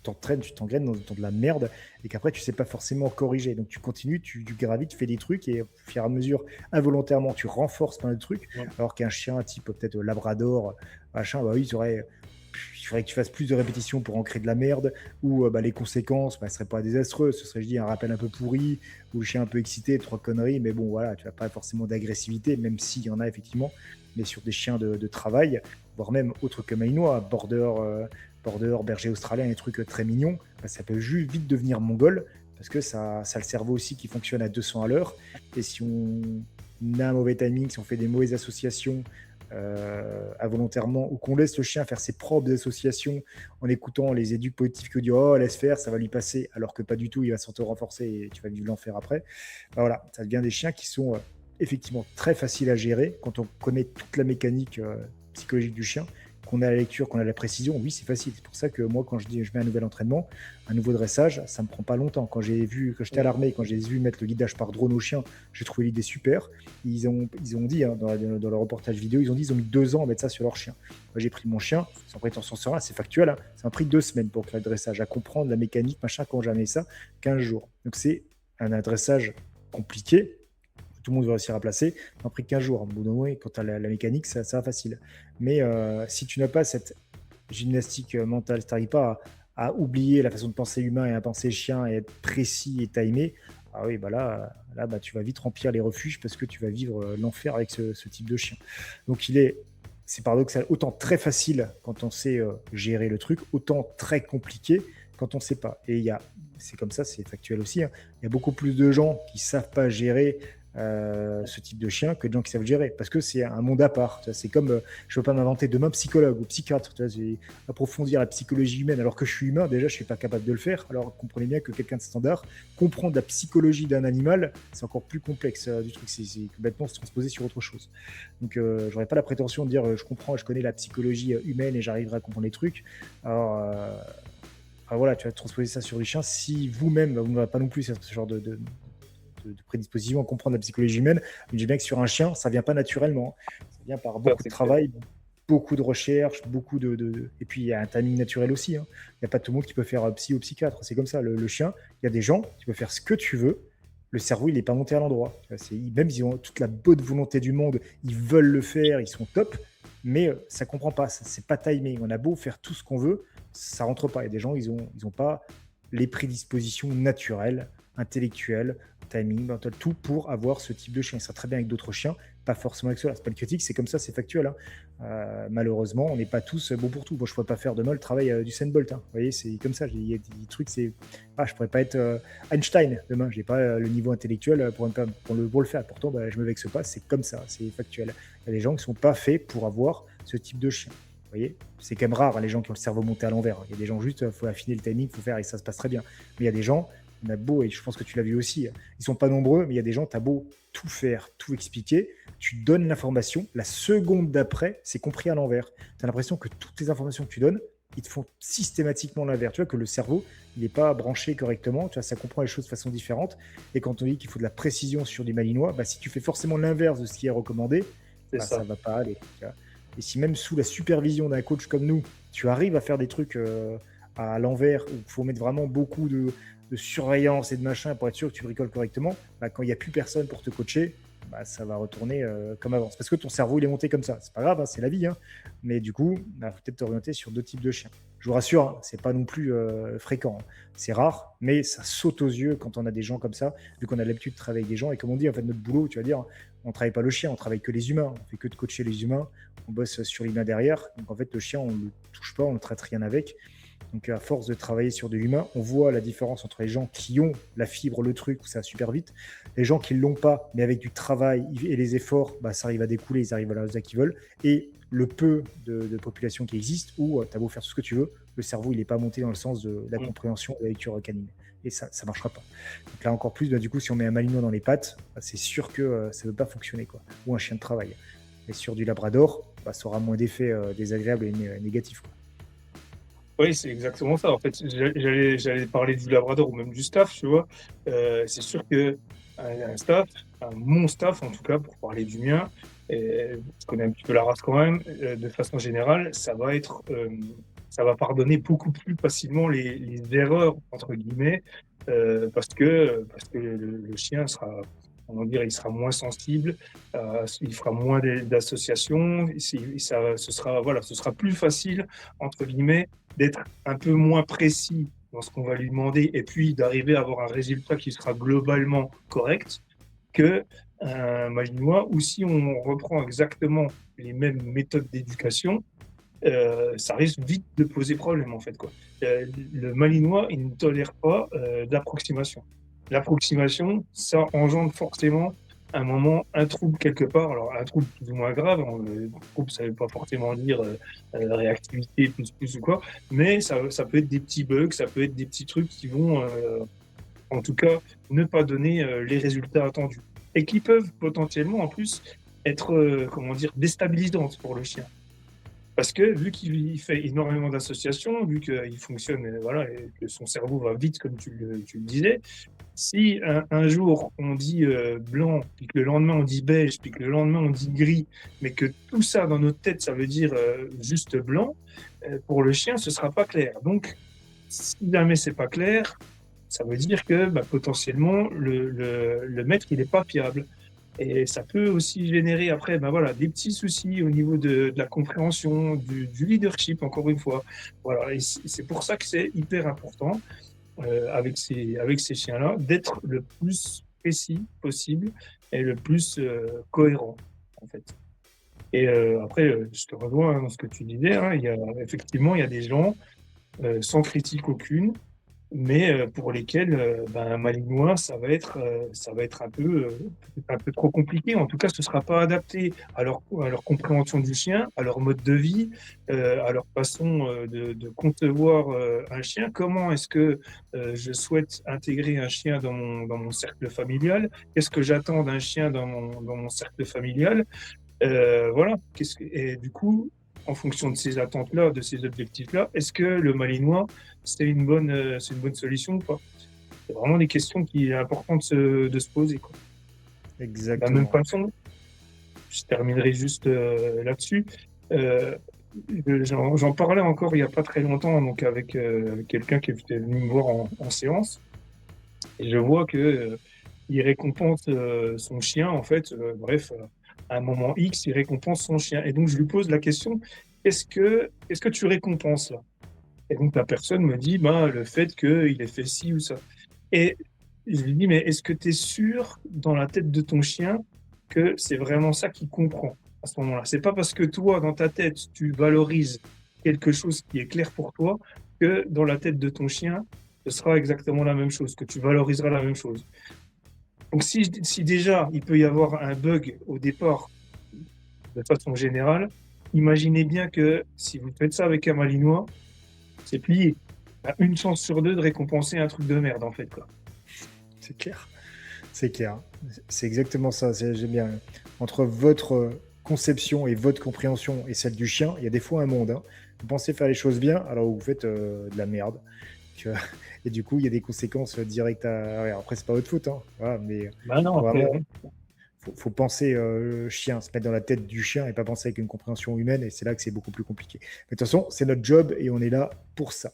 Speaker 1: t'entraînes, tu t'engraines dans de la merde et qu'après tu sais pas forcément corriger. Donc tu continues, tu gravites, tu fais des trucs et au fur et à mesure, involontairement, tu renforces plein de trucs.
Speaker 2: Ouais.
Speaker 1: Alors qu'un chien type peut-être Labrador, machin, oui, il faudrait que tu fasses plus de répétitions pour en créer de la merde, ou les conséquences ne seraient pas désastreuses. Ce serait, je dis, un rappel un peu pourri, ou le chien un peu excité, trois conneries, mais bon, voilà, tu n'as pas forcément d'agressivité, même s'il y en a effectivement, mais sur des chiens de travail, voire même autres que Malinois, border, berger australien, des trucs très mignons, ça peut juste vite devenir mongol, parce que ça a le cerveau aussi qui fonctionne à 200 à l'heure, et si on a un mauvais timing, si on fait des mauvaises associations, involontairement, ou qu'on laisse le chien faire ses propres associations en écoutant les éducs positifs que dit oh laisse faire, ça va lui passer, alors que pas du tout, il va s'auto-renforcer et tu vas vivre l'enfer après. Voilà, ça devient des chiens qui sont effectivement très faciles à gérer quand on connaît toute la mécanique psychologique du chien, qu'on a la lecture, qu'on a la précision. Oui, c'est facile. C'est pour ça que moi, quand je mets un nouvel entraînement, un nouveau dressage, ça me prend pas longtemps. Quand j'étais à l'armée, quand j'ai vu mettre le guidage par drone aux chiens, j'ai trouvé l'idée super. Ils ont dit, dans leur reportage vidéo, ils ont dit ils ont mis 2 ans à mettre ça sur leur chien. Moi, j'ai pris mon chien, sans prétention sur un, c'est factuel, hein, ça m'a pris 2 semaines pour faire le dressage, à comprendre la mécanique, machin, quand jamais ça, 15 jours. Donc c'est un dressage compliqué, tout le monde va réussir à placer, ça m'a pris 15 jours. Bon, oui, quand tu as la mécanique, ça va facile. Mais si tu n'as pas cette gymnastique mentale, si tu n'arrives pas à oublier la façon de penser humain et à penser chien et être précis et timé, ah oui, là tu vas vite remplir les refuges parce que tu vas vivre l'enfer avec ce type de chien. Donc c'est paradoxal, autant très facile quand on sait gérer le truc, autant très compliqué quand on ne sait pas. Et c'est comme ça, c'est factuel aussi, hein. Il y a beaucoup plus de gens qui ne savent pas gérer ce type de chien que de gens qui savent gérer, parce que c'est un monde à part. C'est comme je ne veux pas m'inventer demain psychologue ou psychiatre, approfondir la psychologie humaine alors que je suis humain, déjà je ne suis pas capable de le faire. Alors comprenez bien que quelqu'un de standard, comprendre la psychologie d'un animal, c'est encore plus complexe du truc, c'est complètement se transposer sur autre chose. Donc je n'aurais pas la prétention de dire je comprends, je connais la psychologie humaine et j'arriverai à comprendre les trucs. Alors voilà, tu vas transposer ça sur les chiens si vous-même vous n'avez pas non plus ce genre de prédisposition à comprendre la psychologie humaine. Mais je dis bien que sur un chien, ça vient pas naturellement. Ça vient par
Speaker 2: Ça,
Speaker 1: beaucoup de
Speaker 2: c'est clair.
Speaker 1: travail, beaucoup de recherche, et puis il y a un timing naturel aussi, hein. Il n'y a pas tout le monde qui peut faire psy ou psychiatre. C'est comme ça, le chien, il y a des gens qui peuvent faire ce que tu veux. Le cerveau, il n'est pas monté à l'endroit. Même ils ont toute la bonne volonté du monde, ils veulent le faire, ils sont top, mais ça comprend pas, c'est pas timé. On a beau faire tout ce qu'on veut, ça rentre pas. Il y a des gens, ils ont pas les prédispositions naturelles, intellectuelles, timing, mental, tout pour avoir ce type de chien. Ça sera très bien avec d'autres chiens, pas forcément avec cela. C'est pas une critique, c'est comme ça, c'est factuel, hein. Malheureusement, on n'est pas tous bons pour tout. Moi, je pourrais pas faire demain le travail du Bolt, hein. Vous voyez, c'est comme ça. Il y a des trucs, je pourrais pas être Einstein demain. J'ai pas le niveau intellectuel pour le faire. Pourtant, je me vexe pas. C'est comme ça, c'est factuel. Il y a des gens qui sont pas faits pour avoir ce type de chien. Vous voyez, c'est quand même rare, hein, les gens qui ont le cerveau monté à l'envers. Il y a des gens juste, il faut affiner le timing, il faut faire et ça se passe très bien. Mais il y a des gens, on a beau, et je pense que tu l'as vu aussi, ils sont pas nombreux, mais il y a des gens, tu as beau tout faire, tout expliquer, tu donnes l'information, la seconde d'après, c'est compris à l'envers. Tu as l'impression que toutes les informations que tu donnes, ils te font systématiquement l'inverse. Tu vois que le cerveau, il n'est pas branché correctement, tu vois, ça comprend les choses de façon différente. Et quand on dit qu'il faut de la précision sur du malinois, si tu fais forcément l'inverse de ce qui est recommandé,
Speaker 2: C'est
Speaker 1: ça
Speaker 2: ça.
Speaker 1: va pas aller. Tu vois. Et si même sous la supervision d'un coach comme nous, tu arrives à faire des trucs à l'envers, où il faut mettre vraiment beaucoup de surveillance et de machin pour être sûr que tu bricoles correctement, quand il n'y a plus personne pour te coacher, ça va retourner comme avant. C'est parce que ton cerveau, il est monté comme ça. C'est pas grave, hein, c'est la vie. Hein. Mais du coup, il faut peut-être t'orienter sur d'autres types de chiens. Je vous rassure, hein, c'est pas non plus fréquent. Hein. C'est rare, mais ça saute aux yeux quand on a des gens comme ça, vu qu'on a l'habitude de travailler avec des gens. Et comme on dit, en fait, notre boulot, tu vas dire, on ne travaille pas le chien, on travaille que les humains. On fait que de coacher les humains. On bosse sur l'humain derrière. Donc en fait, le chien, on ne le touche pas, on ne traite rien avec. Donc à force de travailler sur de l'humain, on voit la différence entre les gens qui ont la fibre, le truc, où ça va super vite, les gens qui ne l'ont pas, mais avec du travail et les efforts, ça arrive à découler, ils arrivent à la résultat qu'ils veulent, et le peu de population qui existe, où tu as beau faire tout ce que tu veux, le cerveau, il n'est pas monté dans le sens de la compréhension de la lecture canine. Et ça ne marchera pas. Donc là, encore plus, du coup, si on met un malinois dans les pattes, c'est sûr que ça ne veut pas fonctionner, quoi. Ou un chien de travail. Et sur du labrador, ça aura moins d'effets désagréables et négatifs, quoi.
Speaker 2: Oui, c'est exactement ça. En fait, j'allais parler du Labrador ou même du staff, tu vois. C'est sûr que un staff, mon staff en tout cas, pour parler du mien, je connais un petit peu la race quand même, de façon générale, ça va pardonner beaucoup plus facilement les erreurs, entre guillemets, parce que le chien sera, comment dire, il sera moins sensible, il fera moins d'associations, voilà, ce sera plus facile, entre guillemets, d'être un peu moins précis dans ce qu'on va lui demander et puis d'arriver à avoir un résultat qui sera globalement correct que un malinois, ou si on reprend exactement les mêmes méthodes d'éducation, ça risque vite de poser problème en fait, quoi. Le malinois, il ne tolère pas d'approximation. L'approximation, ça engendre forcément un moment, un trouble quelque part. Alors un trouble plus ou moins grave, hein, trouble ça ne veut pas forcément dire réactivité plus ou quoi, mais ça peut être des petits bugs, ça peut être des petits trucs qui vont en tout cas ne pas donner les résultats attendus et qui peuvent potentiellement en plus être comment dire, déstabilisantes pour le chien. Parce que vu qu'il fait énormément d'associations, vu qu'il fonctionne, voilà, et que son cerveau va vite, comme tu le disais, si un jour on dit blanc, puis que le lendemain on dit beige, puis que le lendemain on dit gris, mais que tout ça dans notre tête, ça veut dire juste blanc, pour le chien, ce sera pas clair. Donc, si jamais c'est pas clair, ça veut dire que potentiellement le maître il n'est pas fiable. Et ça peut aussi générer après voilà, des petits soucis au niveau de la compréhension, du leadership, encore une fois. Voilà. Et c'est pour ça que c'est hyper important avec ces chiens-là d'être le plus précis possible et le plus cohérent, en fait. Et après, je te rejoins dans ce que tu disais, hein, effectivement, il y a des gens sans critique aucune, mais pour lesquels un malinois, ça va être un peu trop compliqué. En tout cas, ce ne sera pas adapté à leur compréhension du chien, à leur mode de vie, à leur façon de concevoir un chien. Comment est-ce que je souhaite intégrer un chien dans mon cercle familial? Qu'est-ce que j'attends d'un chien dans mon cercle familial? Voilà. Et du coup, en fonction de ces attentes-là, de ces objectifs-là, est-ce que le malinois, c'est une bonne solution ou pas? C'est vraiment des questions qu'il est important de se poser, quoi. De la même
Speaker 1: Exactement.
Speaker 2: façon, je terminerai juste là-dessus. Euh, j'en parlais encore il n'y a pas très longtemps donc avec quelqu'un qui était venu me voir en séance. Et je vois que il récompense son chien, en fait, bref, à un moment X, il récompense son chien. Et donc, je lui pose la question, qu'est-ce que tu récompenses là? Et donc, la personne me dit, le fait qu'il ait fait ci ou ça. Et je lui dis, mais est-ce que tu es sûr dans la tête de ton chien que c'est vraiment ça qu'il comprend à ce moment-là? C'est pas parce que toi, dans ta tête, tu valorises quelque chose qui est clair pour toi que dans la tête de ton chien, ce sera exactement la même chose, que tu valoriseras la même chose. Donc si déjà il peut y avoir un bug au départ de façon générale, imaginez bien que si vous faites ça avec un malinois, c'est plié. Il y a une chance sur deux de récompenser un truc de merde, en fait, quoi.
Speaker 1: C'est clair. C'est clair. C'est exactement ça. J'aime bien. Entre votre conception et votre compréhension et celle du chien, il y a des fois un monde, hein. Vous pensez faire les choses bien, alors vous faites de la merde. Que- Et du coup, il y a des conséquences directes à. Ouais, après, c'est pas votre faute, hein. Voilà, mais
Speaker 2: Bah non,
Speaker 1: faut
Speaker 2: après,
Speaker 1: vraiment faut penser chien, se mettre dans la tête du chien et pas penser avec une compréhension humaine. Et c'est là que c'est beaucoup plus compliqué. Mais de toute façon, c'est notre job et on est là pour ça.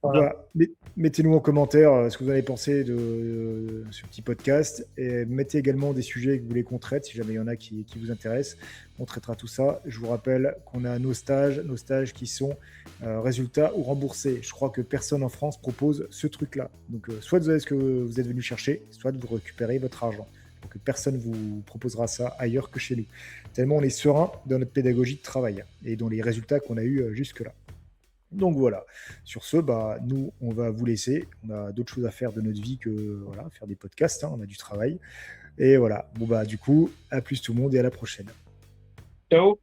Speaker 1: Donc
Speaker 2: voilà.
Speaker 1: voilà, mettez-nous en commentaire ce que vous avez pensé de ce petit podcast et mettez également des sujets que vous voulez qu'on traite si jamais il y en a qui vous intéressent. On traitera tout ça. Je vous rappelle qu'on a nos stages qui sont résultats ou remboursés. Je crois que personne en France propose ce truc-là. Donc soit vous avez ce que vous êtes venu chercher, soit vous récupérez votre argent. Donc personne vous proposera ça ailleurs que chez nous. Tellement on est serein dans notre pédagogie de travail et dans les résultats qu'on a eus jusque-là. Donc voilà. Sur ce, bah, nous, on va vous laisser. On a d'autres choses à faire de notre vie que voilà, faire des podcasts, hein, on a du travail. Et voilà. Bon, bah, du coup, à plus tout le monde et à la prochaine.
Speaker 2: Ciao!